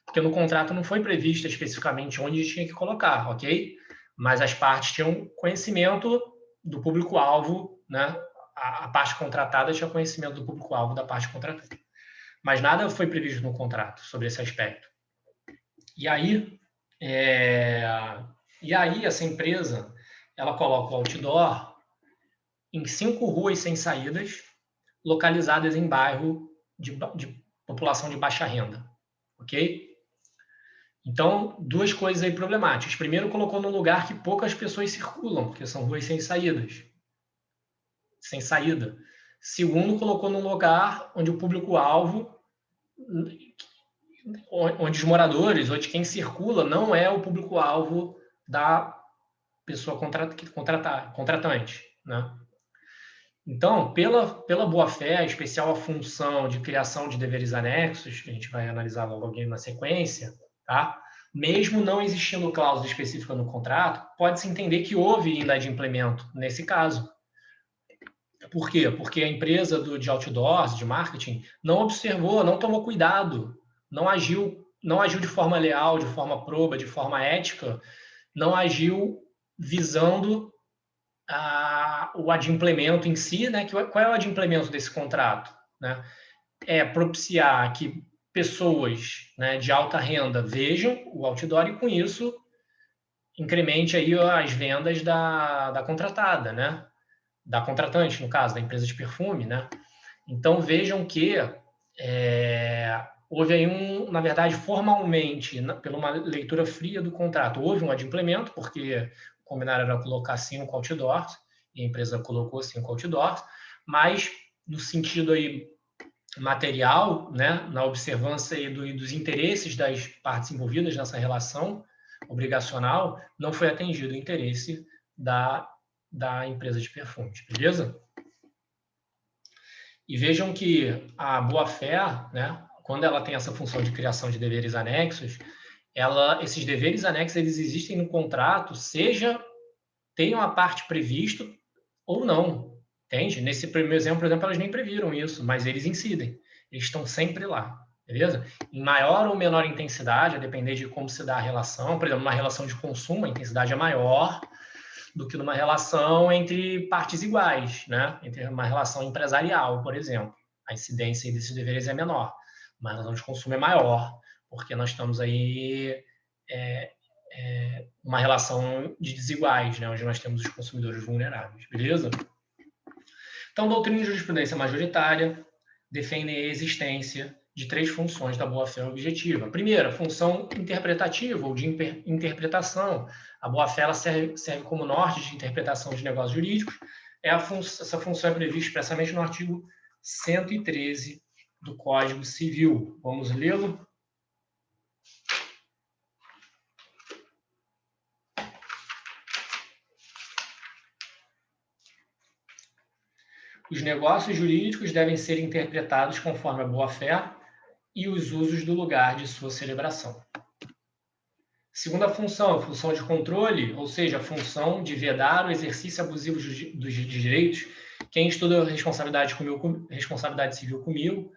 Porque no contrato não foi previsto especificamente onde tinha que colocar, ok? Mas as partes tinham conhecimento do público-alvo, né? A parte contratada tinha conhecimento do público-alvo da parte contratada. Mas nada foi previsto no contrato sobre esse aspecto. E aí, essa empresa, ela coloca o outdoor em 5 ruas sem saídas, localizadas em bairro de população de baixa renda, ok? Então, duas coisas aí problemáticas. Primeiro, colocou num lugar que poucas pessoas circulam, porque são ruas sem saídas. Sem saída. Segundo, colocou num lugar onde o público-alvo, onde os moradores, onde quem circula, não é o público-alvo da pessoa contratante, né? Então, pela boa-fé, em especial a função de criação de deveres anexos, que a gente vai analisar logo na sequência, tá? Mesmo não existindo cláusula específica no contrato, pode-se entender que houve inadimplemento nesse caso. Por quê? Porque a empresa de outdoors, de marketing, não observou, não tomou cuidado, não agiu de forma leal, de forma proba, de forma ética, não agiu visando o adimplemento em si, né? Qual é o adimplemento desse contrato? Né? É propiciar que pessoas, né, de alta renda vejam o outdoor e, com isso, incremente aí as vendas da contratada, né? Da contratante, no caso, da empresa de perfume, né? Então, vejam que houve aí na verdade, formalmente, pela uma leitura fria do contrato, houve um adimplemento, porque o combinado era colocar 5 outdoors, e a empresa colocou 5 outdoors, mas no sentido aí material, né, na observância aí dos interesses das partes envolvidas nessa relação obrigacional, não foi atendido o interesse da empresa de perfumes, beleza? E vejam que a boa-fé, né, quando ela tem essa função de criação de deveres anexos, esses deveres anexos eles existem no contrato, seja tenham a parte previsto ou não, entende? Nesse primeiro exemplo, por exemplo, elas nem previram isso, mas eles incidem, eles estão sempre lá, beleza? Em maior ou menor intensidade, a depender de como se dá a relação, por exemplo, numa relação de consumo, a intensidade é maior do que numa relação entre partes iguais, né? Entre uma relação empresarial, por exemplo. A incidência desses deveres é menor. Uma relação de consumo é maior, porque nós estamos aí uma relação de desiguais, né? Onde nós temos os consumidores vulneráveis, beleza? Então, doutrina de jurisprudência majoritária defende a existência de 3 funções da boa-fé objetiva. Primeira, função interpretativa ou de interpretação. A boa-fé ela serve como norte de interpretação de negócios jurídicos. Essa função é prevista expressamente no artigo 113 do Código Civil. Vamos lê-lo? Os negócios jurídicos devem ser interpretados conforme a boa-fé e os usos do lugar de sua celebração. Segunda função, a função de controle, ou seja, a função de vedar o exercício abusivo dos direitos. Quem estuda responsabilidade civil comigo,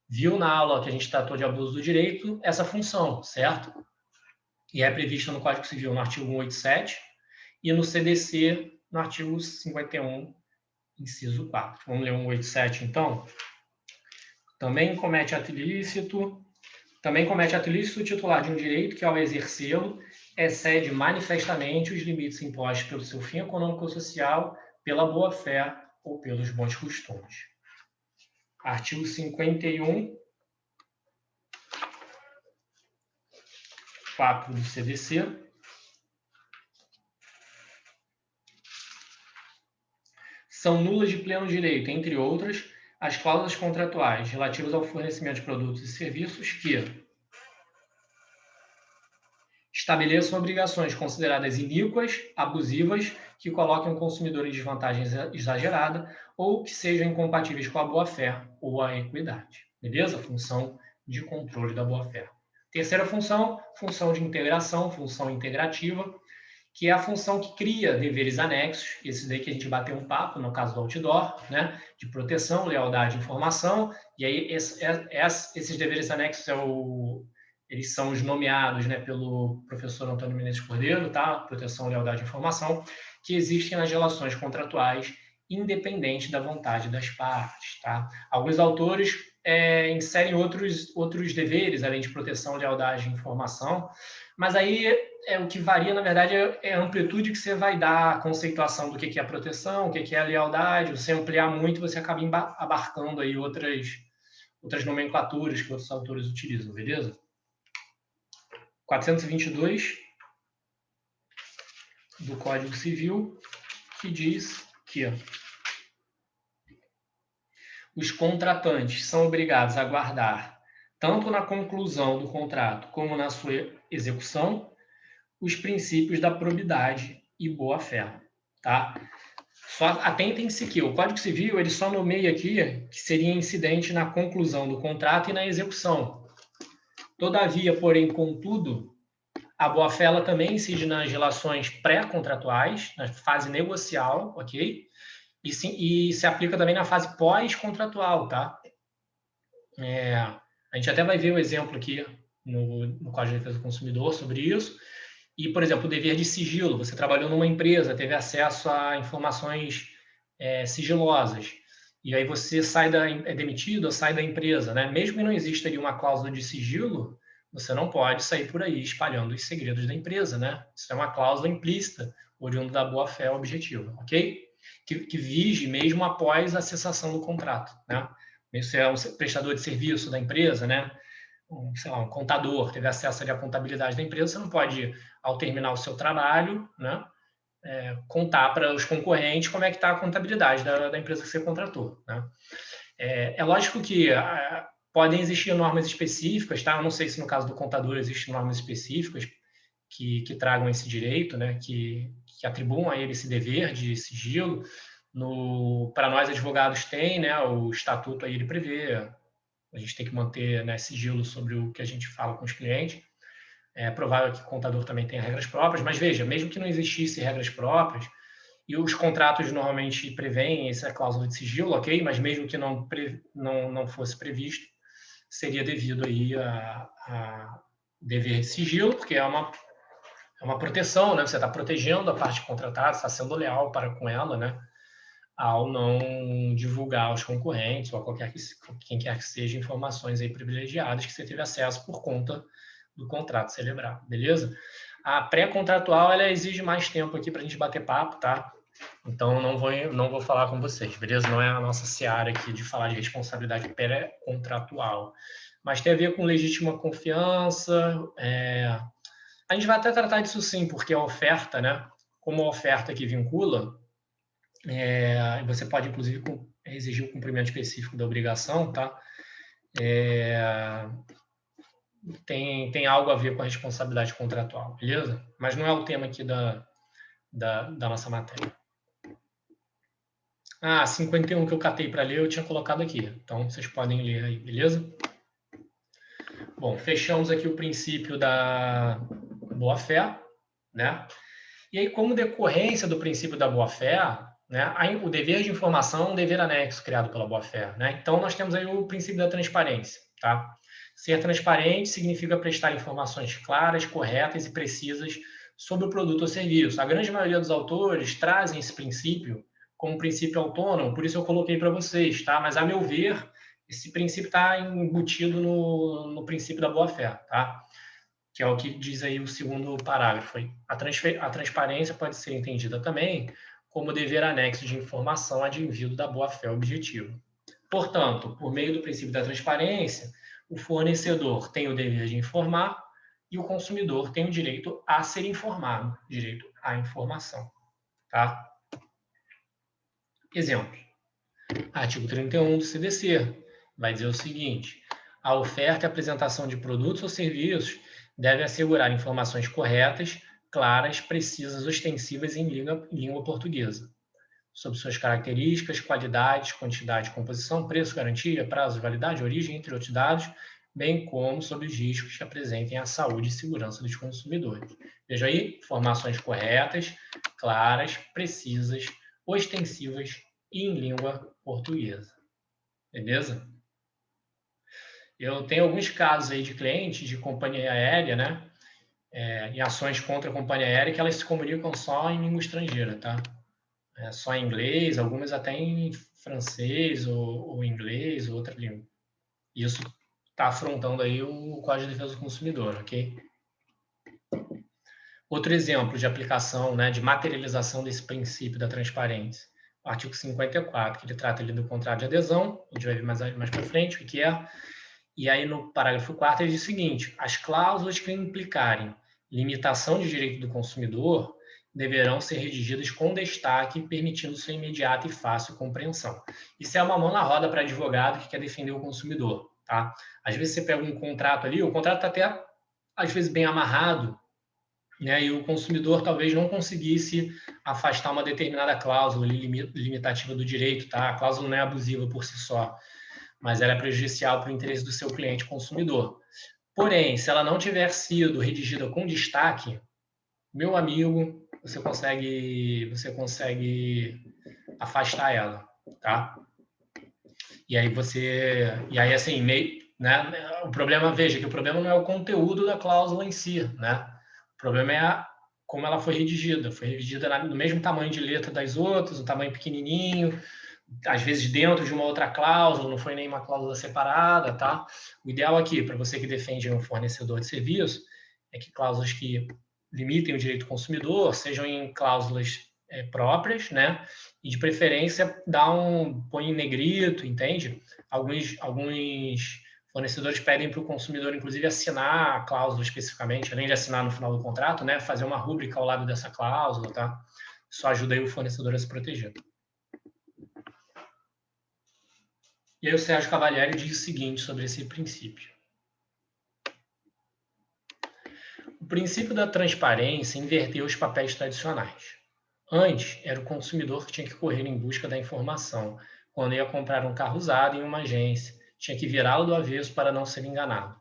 viu na aula que a gente tratou de abuso do direito essa função, certo? e é prevista no Código Civil no artigo 187 e no CDC no artigo 51, inciso 4. Vamos ler o 187, então? Também comete ato ilícito o titular de um direito que, ao exercê-lo, excede manifestamente os limites impostos pelo seu fim econômico ou social, pela boa-fé ou pelos bons costumes. Artigo 51, 4 do CDC. São nulas de pleno direito, entre outras, as cláusulas contratuais relativas ao fornecimento de produtos e serviços que estabeleçam obrigações consideradas iníquas, abusivas, que coloquem o consumidor em desvantagem exagerada ou que sejam incompatíveis com a boa-fé ou a equidade. Beleza? Função de controle da boa-fé. Terceira função, função de integração, função integrativa, que é a função que cria deveres anexos, esse daí que a gente bateu um papo, no caso do outdoor, né, de proteção, lealdade e informação, e aí esses deveres anexos eles são os nomeados, né, pelo professor Antônio Menezes Cordeiro, tá? Proteção, lealdade e informação, que existem nas relações contratuais, independente da vontade das partes, tá? Alguns autores inserem outros deveres, além de proteção, lealdade e informação, mas aí o que varia, na verdade, é a amplitude que você vai dar, a conceituação do que é a proteção, o que é a lealdade. Se ampliar muito, você acaba abarcando aí outras nomenclaturas que outros autores utilizam, beleza? 422 do Código Civil, que diz que os contratantes são obrigados a guardar, tanto na conclusão do contrato como na sua execução, os princípios da probidade e boa-fé, tá? Só atentem-se que o Código Civil ele só nomeia aqui que seria incidente na conclusão do contrato e na execução. Todavia, porém, contudo, a boa-fé ela também incide nas relações pré-contratuais, na fase negocial, ok? E se aplica também na fase pós-contratual, tá? A gente até vai ver um exemplo aqui no Código de Defesa do Consumidor sobre isso. E, por exemplo, o dever de sigilo. Você trabalhou numa empresa, teve acesso a informações sigilosas. E aí você é demitido ou sai da empresa, né? Mesmo que não exista ali uma cláusula de sigilo, você não pode sair por aí espalhando os segredos da empresa, né? Isso é uma cláusula implícita, oriunda da boa-fé objetiva, ok? Que vige mesmo após a cessação do contrato, né? Isso é um prestador de serviço da empresa, né? Um contador, teve acesso ali à contabilidade da empresa, você não pode, ao terminar o seu trabalho, né, contar para os concorrentes como é que está a contabilidade da empresa que você contratou, né? É lógico que podem existir normas específicas, tá? Eu não sei se no caso do contador existem normas específicas que tragam esse direito, né, que atribuam a ele esse dever de sigilo. Para nós advogados tem, né, o estatuto aí ele prevê. A gente tem que manter, né, sigilo sobre o que a gente fala com os clientes. É provável que o contador também tenha regras próprias, mas veja, mesmo que não existisse regras próprias, e os contratos normalmente prevêem essa cláusula de sigilo, ok? Mas mesmo que não fosse previsto, seria devido aí a dever de sigilo, porque é uma proteção, né? Você está protegendo a parte contratada, está sendo leal para com ela, né? Ao não divulgar aos concorrentes ou a quem quer que seja informações aí privilegiadas que você teve acesso por conta do contrato celebrado, beleza? A pré-contratual, ela exige mais tempo aqui para a gente bater papo, tá? Então, não vou falar com vocês, beleza? Não é a nossa seara aqui de falar de responsabilidade pré-contratual. Mas tem a ver com legítima confiança. A gente vai até tratar disso sim, porque a oferta, né? Como a oferta que vincula, você pode, inclusive, exigir o cumprimento específico da obrigação, tá? Tem algo a ver com a responsabilidade contratual, beleza? Mas não é o tema aqui da nossa matéria. 51 que eu catei para ler, eu tinha colocado aqui. Então, vocês podem ler aí, beleza? Bom, fechamos aqui o princípio da boa-fé, né? E aí, como decorrência do princípio da boa-fé, né, o dever de informação é um dever anexo criado pela boa-fé, né? Então, nós temos aí o princípio da transparência, tá? Ser transparente significa prestar informações claras, corretas e precisas sobre o produto ou serviço. A grande maioria dos autores trazem esse princípio como um princípio autônomo, por isso eu coloquei para vocês, tá? Mas, a meu ver, esse princípio está embutido no princípio da boa-fé, tá? Que é o que diz aí o segundo parágrafo. A transparência pode ser entendida também como dever anexo de informação advindo da boa-fé objetiva. Portanto, por meio do princípio da transparência, o fornecedor tem o dever de informar e o consumidor tem o direito a ser informado, direito à informação. Tá? Exemplo. Artigo 31 do CDC vai dizer o seguinte: a oferta e apresentação de produtos ou serviços deve assegurar informações corretas, claras, precisas, ostensivas em língua portuguesa, sobre suas características, qualidades, quantidade, composição, preço, garantia, prazo de validade, origem, entre outros dados, bem como sobre os riscos que apresentem à saúde e segurança dos consumidores. Veja aí, informações corretas, claras, precisas, ostensivas e em língua portuguesa. Beleza? Eu tenho alguns casos aí de clientes de companhia aérea, né? Em ações contra a companhia aérea que elas se comunicam só em língua estrangeira, tá? Só em inglês, algumas até em francês ou inglês ou outra língua. Isso está afrontando aí o Código de Defesa do Consumidor, ok? Outro exemplo de aplicação, né, de materialização desse princípio da transparência, o artigo 54, que ele trata ali do contrato de adesão, a gente vai ver mais para frente o que é. E aí, no parágrafo 4º, ele diz o seguinte: as cláusulas que implicarem limitação de direito do consumidor deverão ser redigidas com destaque, permitindo sua imediata e fácil compreensão. Isso é uma mão na roda para advogado que quer defender o consumidor, tá? Às vezes você pega um contrato ali, o contrato está até, às vezes, bem amarrado, né? E o consumidor talvez não conseguisse afastar uma determinada cláusula limitativa do direito, tá? A cláusula não é abusiva por si só, mas ela é prejudicial para o interesse do seu cliente consumidor. Porém, se ela não tiver sido redigida com destaque, meu amigo, você consegue afastar ela, tá? E aí assim, né? O problema, veja que o problema não é o conteúdo da cláusula em si, né? O problema é como ela foi redigida. Foi redigida no mesmo tamanho de letra das outras, um tamanho pequenininho, às vezes dentro de uma outra cláusula, não foi nenhuma cláusula separada, tá? O ideal aqui, para você que defende um fornecedor de serviço, é que cláusulas que limitem o direito do consumidor sejam em cláusulas próprias, né? E de preferência põe em negrito, entende? Alguns fornecedores pedem para o consumidor, inclusive, assinar a cláusula especificamente, além de assinar no final do contrato, né? Fazer uma rúbrica ao lado dessa cláusula, tá? Isso ajuda aí o fornecedor a se proteger. E aí o Sérgio Cavalieri diz o seguinte sobre esse princípio. O princípio da transparência inverteu os papéis tradicionais. Antes, era o consumidor que tinha que correr em busca da informação. Quando ia comprar um carro usado em uma agência, tinha que virá-lo do avesso para não ser enganado.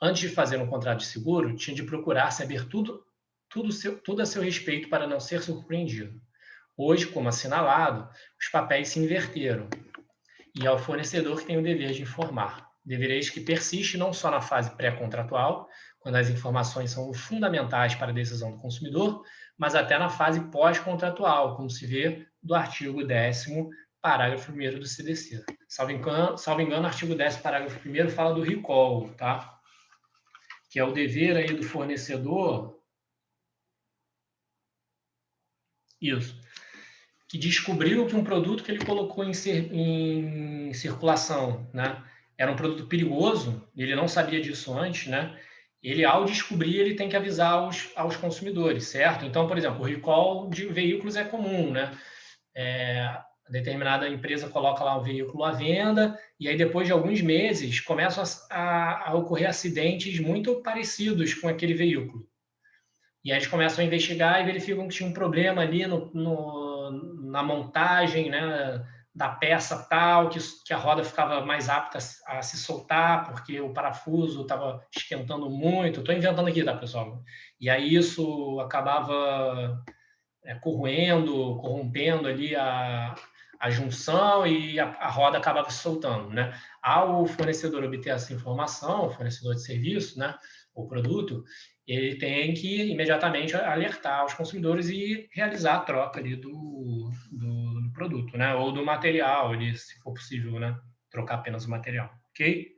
Antes de fazer um contrato de seguro, tinha de procurar saber tudo a seu respeito para não ser surpreendido. Hoje, como assinalado, os papéis se inverteram. E ao fornecedor que tem o dever de informar. Devereis que persiste não só na fase pré-contratual, quando as informações são fundamentais para a decisão do consumidor, mas até na fase pós-contratual, como se vê do artigo 10º, parágrafo 1º do CDC. Salvo engano, o artigo 10º, parágrafo 1º fala do recall, tá? Que é o dever aí do fornecedor, isso, que descobriu que um produto que ele colocou em circulação, né, era um produto perigoso, ele não sabia disso antes, né? Ele, ao descobrir, ele tem que avisar aos consumidores, certo? Então, por exemplo, o recall de veículos é comum, né? Determinada empresa coloca lá um veículo à venda e aí depois de alguns meses começam a ocorrer acidentes muito parecidos com aquele veículo. E aí eles começam a investigar e verificam que tinha um problema ali na montagem, né, da peça tal, que a roda ficava mais apta a se soltar, porque o parafuso estava esquentando muito. Estou inventando aqui, tá, pessoal? E aí isso acabava corrompendo ali a junção e a roda acabava se soltando, né? Ao fornecedor obter essa informação, o fornecedor de serviço, né, o produto, ele tem que imediatamente alertar os consumidores e realizar a troca ali do produto, né, ou do material, ali, se for possível, né, trocar apenas o material, ok?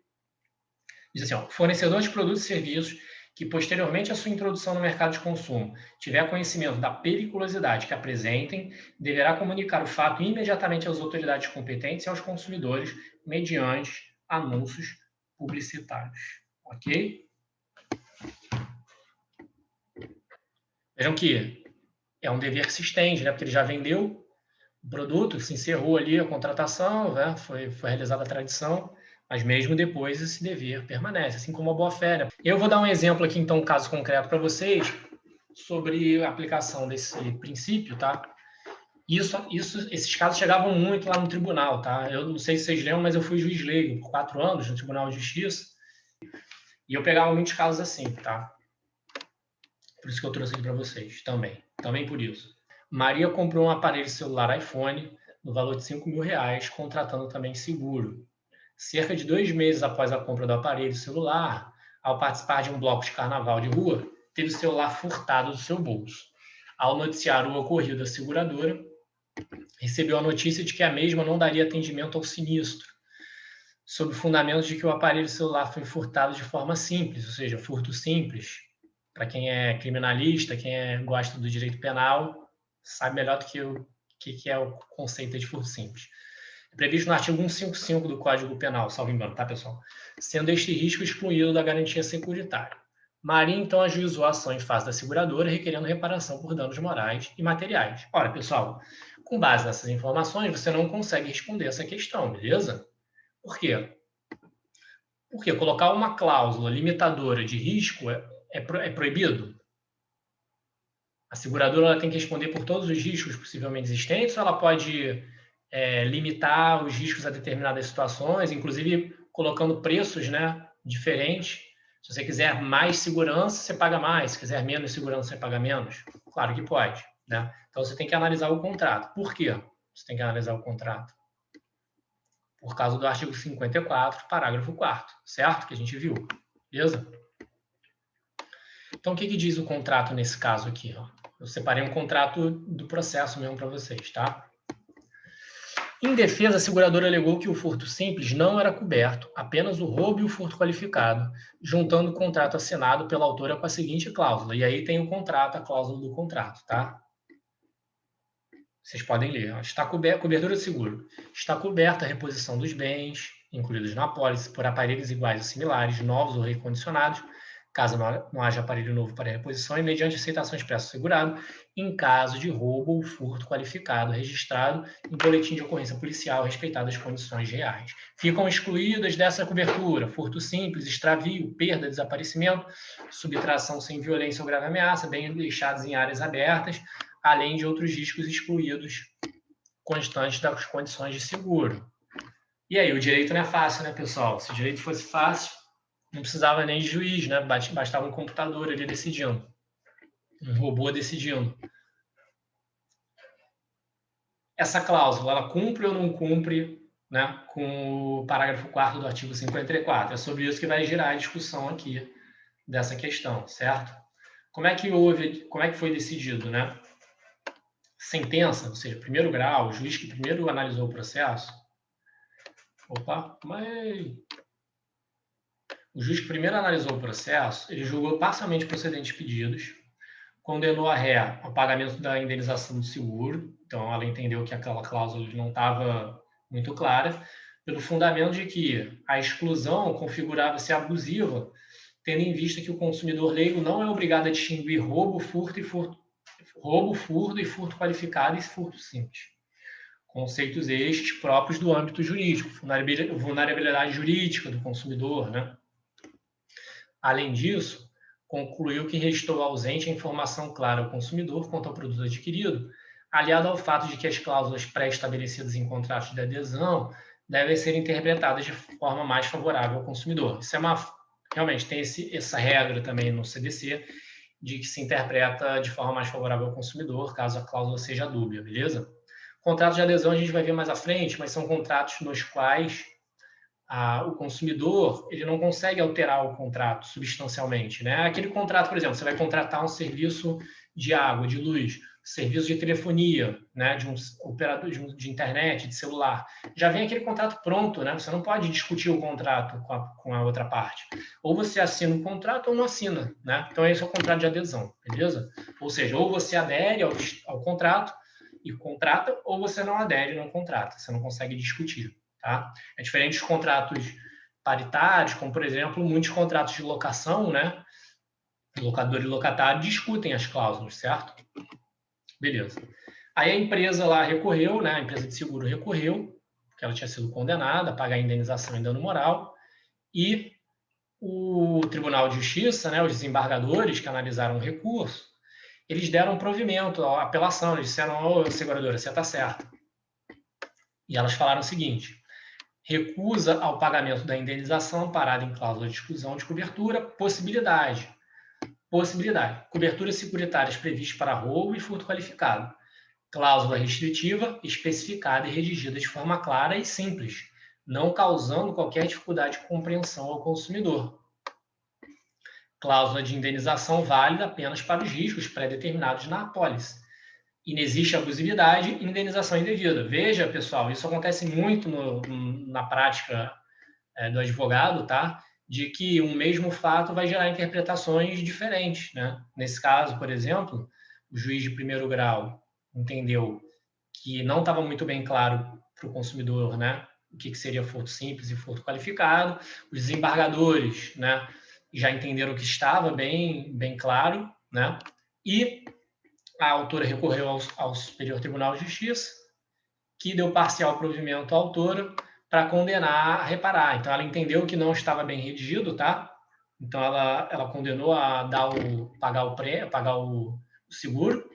Diz assim, ó, fornecedor de produtos e serviços que posteriormente à sua introdução no mercado de consumo tiver conhecimento da periculosidade que apresentem, deverá comunicar o fato imediatamente às autoridades competentes e aos consumidores mediante anúncios publicitários. Ok? Vejam que é um dever que se estende, né? Porque ele já vendeu o produto, se encerrou ali a contratação, né? foi realizada a tradição, mas mesmo depois esse dever permanece, assim como a boa-fé. Né? Eu vou dar um exemplo aqui, então, um caso concreto para vocês sobre a aplicação desse princípio, tá? Esses casos chegavam muito lá no tribunal, tá? Eu não sei se vocês lembram, mas eu fui juiz leigo por 4 anos no Tribunal de Justiça e eu pegava muitos casos assim, tá? Por isso que eu trouxe aqui para vocês também por isso. Maria comprou um aparelho celular iPhone no valor de R$ 5.000, contratando também seguro. Cerca de 2 meses após a compra do aparelho celular, ao participar de um bloco de carnaval de rua, teve o celular furtado do seu bolso. Ao noticiar o ocorrido à seguradora, recebeu a notícia de que a mesma não daria atendimento ao sinistro, sob o fundamento de que o aparelho celular foi furtado de forma simples, ou seja, furto simples. Para quem é criminalista, gosta do direito penal, sabe melhor do que o que é o conceito de furto simples. É previsto no artigo 155 do Código Penal, salvo engano, tá, pessoal? Sendo este risco excluído da garantia securitária. Maria, então, ajuizou a ação em face da seguradora, requerendo reparação por danos morais e materiais. Ora, pessoal, com base nessas informações, você não consegue responder essa questão, beleza? Por quê? Porque colocar uma cláusula limitadora de risco é proibido? A seguradora tem que responder por todos os riscos possivelmente existentes ou ela pode limitar os riscos a determinadas situações, inclusive colocando preços, né, diferentes? Se você quiser mais segurança, você paga mais. Se quiser menos segurança, você paga menos. Claro que pode, né? Então, você tem que analisar o contrato. Por quê? Você tem que analisar o contrato. Por causa do artigo 54, parágrafo 4º, certo? Que a gente viu. Beleza? Então, o que diz o contrato nesse caso aqui? Ó? Eu separei um contrato do processo mesmo para vocês, tá? Em defesa, a seguradora alegou que o furto simples não era coberto, apenas o roubo e o furto qualificado, juntando o contrato assinado pela autora com a seguinte cláusula. E aí tem o contrato, a cláusula do contrato, tá? Vocês podem ler. Está cobertura de seguro. Está coberta a reposição dos bens, incluídos na apólice, por aparelhos iguais ou similares, novos ou recondicionados, caso não haja aparelho novo para reposição, e mediante aceitação expressa do segurado, em caso de roubo ou furto qualificado, registrado em boletim de ocorrência policial, respeitadas as condições reais. Ficam excluídas dessa cobertura furto simples, extravio, perda, desaparecimento, subtração sem violência ou grave ameaça, bens deixados em áreas abertas, além de outros riscos excluídos constantes das condições de seguro. E aí, o direito não é fácil, né, pessoal? Se o direito fosse fácil, não precisava nem de juiz, né? Bastava um computador ali decidindo, um robô decidindo. Essa cláusula, ela cumpre ou não cumpre, né, com o parágrafo 4º do artigo 54? É sobre isso que vai girar a discussão aqui dessa questão, certo? Como é que foi decidido, né? Sentença, ou seja, primeiro grau, o juiz que primeiro analisou o processo. Opa, mas o juiz que primeiro analisou o processo, ele julgou parcialmente procedentes pedidos, condenou a ré ao pagamento da indenização do seguro, então ela entendeu que aquela cláusula não estava muito clara, pelo fundamento de que a exclusão configurava-se abusiva, tendo em vista que o consumidor leigo não é obrigado a distinguir roubo, furto e furto qualificado e furto simples. Conceitos estes próprios do âmbito jurídico, vulnerabilidade jurídica do consumidor, né? Além disso, concluiu que restou ausente a informação clara ao consumidor quanto ao produto adquirido, aliado ao fato de que as cláusulas pré-estabelecidas em contratos de adesão devem ser interpretadas de forma mais favorável ao consumidor. Isso realmente tem essa regra também no CDC, de que se interpreta de forma mais favorável ao consumidor, caso a cláusula seja dúbia, beleza? Contratos de adesão a gente vai ver mais à frente, mas são contratos nos quais o consumidor ele não consegue alterar o contrato substancialmente, né? Aquele contrato, por exemplo, você vai contratar um serviço de água, de luz, serviço de telefonia, né? De um operador de internet, de celular. Já vem aquele contrato pronto, né? Você não pode discutir o contrato com a outra parte. Ou você assina o contrato ou não assina, né? Então esse é o contrato de adesão, beleza? Ou seja, ou você adere ao contrato e contrata, ou você não adere e não contrata. Você não consegue discutir. Tá? É diferente dos contratos paritários, como, por exemplo, muitos contratos de locação, né? Locador e locatário discutem as cláusulas, certo? Beleza. Aí a empresa lá recorreu, né? A empresa de seguro recorreu, porque ela tinha sido condenada a pagar indenização em dano moral, e o Tribunal de Justiça, né? Os desembargadores que analisaram o recurso, eles deram provimento à apelação, eles disseram, ô, seguradora, você está certa. E elas falaram o seguinte: recusa ao pagamento da indenização amparada em cláusula de exclusão de cobertura, possibilidade. Coberturas securitárias previstas para roubo e furto qualificado. Cláusula restritiva, especificada e redigida de forma clara e simples, não causando qualquer dificuldade de compreensão ao consumidor. Cláusula de indenização válida apenas para os riscos pré-determinados na apólice. Inexiste abusividade e indenização indevida. Veja, pessoal, isso acontece muito na prática do advogado, tá? De que um mesmo fato vai gerar interpretações diferentes, né? Nesse caso, por exemplo, o juiz de primeiro grau entendeu que não estava muito bem claro para o consumidor, né? O que seria furto simples e furto qualificado. Os desembargadores, né? Já entenderam que estava bem claro, né? E a autora recorreu ao Superior Tribunal de Justiça, que deu parcial provimento à autora para condenar a reparar. Então, ela entendeu que não estava bem redigido, tá? Então, ela condenou a pagar o seguro,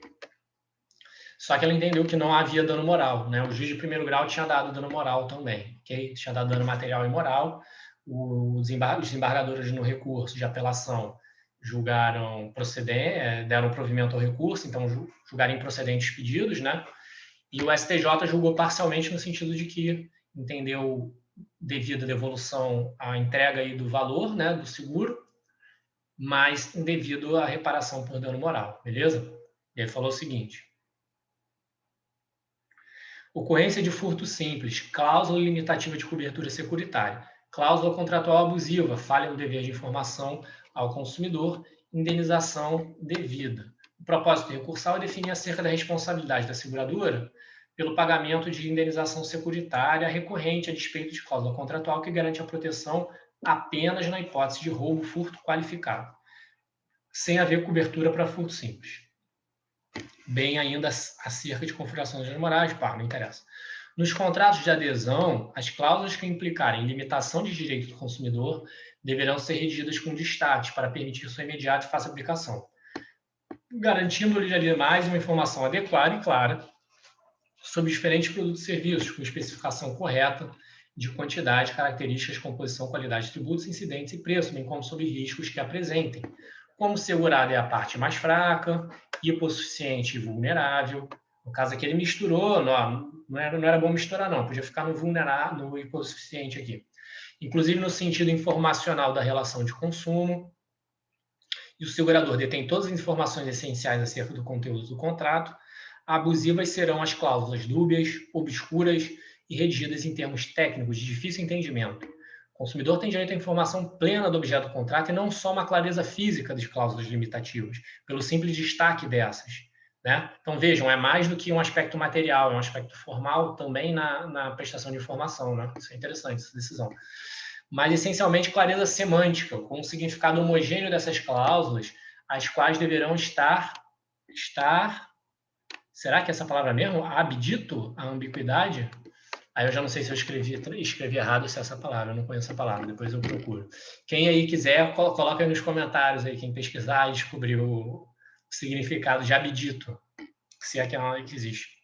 só que ela entendeu que não havia dano moral, né? O juiz de primeiro grau tinha dado dano moral também, ok? Tinha dado dano material e moral. Os desembargadores no recurso de apelação julgaram deram provimento ao recurso, então julgaram improcedentes pedidos, né? E o STJ julgou parcialmente no sentido de que entendeu devido à devolução à entrega aí do valor, né, do seguro, mas indevido à reparação por dano moral, beleza? E aí falou o seguinte: ocorrência de furto simples, cláusula limitativa de cobertura securitária, cláusula contratual abusiva, falha no dever de informação ao consumidor, indenização devida. O propósito recursal é definir acerca da responsabilidade da seguradora pelo pagamento de indenização securitária recorrente a despeito de cláusula contratual que garante a proteção apenas na hipótese de roubo, furto qualificado, sem haver cobertura para furto simples. Bem ainda acerca de configurações de morais, não interessa. Nos contratos de adesão, as cláusulas que implicarem limitação de direito do consumidor deverão ser redigidas com destaque para permitir sua imediata e fácil aplicação, garantindo-lhe ademais uma informação adequada e clara sobre diferentes produtos e serviços, com especificação correta de quantidade, características, composição, qualidade, tributos, incidentes e preço, bem como sobre riscos que apresentem, como segurado é a parte mais fraca, hipossuficiente e vulnerável. No caso aqui ele misturou, não era bom misturar não, podia ficar no vulnerável, no hipossuficiente aqui. Inclusive no sentido informacional da relação de consumo, e o segurador detém todas as informações essenciais acerca do conteúdo do contrato. Abusivas serão as cláusulas dúbias, obscuras e redigidas em termos técnicos de difícil entendimento. O consumidor tem direito à informação plena do objeto do contrato e não só uma clareza física das cláusulas limitativas, pelo simples destaque dessas, né? Então, vejam, é mais do que um aspecto material, é um aspecto formal também na prestação de informação, né? Isso é interessante, essa decisão. Mas, essencialmente, clareza semântica, com o significado homogêneo dessas cláusulas, as quais deverão estar será que essa palavra mesmo? Abdito a ambiguidade? Aí eu já não sei se eu escrevi errado se é essa palavra, eu não conheço a palavra, depois eu procuro. Quem aí quiser, coloca aí nos comentários, aí, quem pesquisar e descobrir o significado de abdito, se é que existe.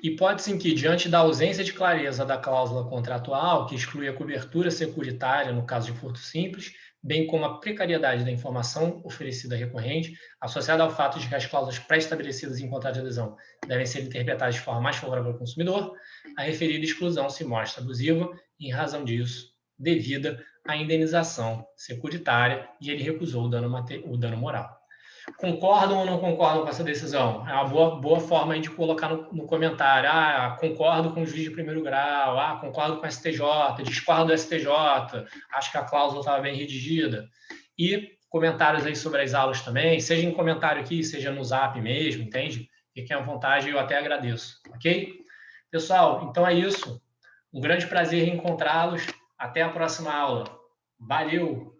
Hipótese em que, diante da ausência de clareza da cláusula contratual, que exclui a cobertura securitária no caso de furto simples, bem como a precariedade da informação oferecida recorrente, associada ao fato de que as cláusulas pré-estabelecidas em contrato de adesão devem ser interpretadas de forma mais favorável ao consumidor, a referida exclusão se mostra abusiva e, em razão disso, devida à indenização securitária, e ele recusou o dano moral. Concordam ou não concordam com essa decisão? É uma boa forma aí de colocar no comentário. Concordo com o juiz de primeiro grau. Concordo com o STJ. Discordo do STJ. Acho que a cláusula estava bem redigida. E comentários aí sobre as aulas também, seja em comentário aqui, seja no Zap mesmo, entende? Fiquem à vontade, eu até agradeço, ok? Pessoal, então é isso. Um grande prazer em encontrá-los. Até a próxima aula. Valeu!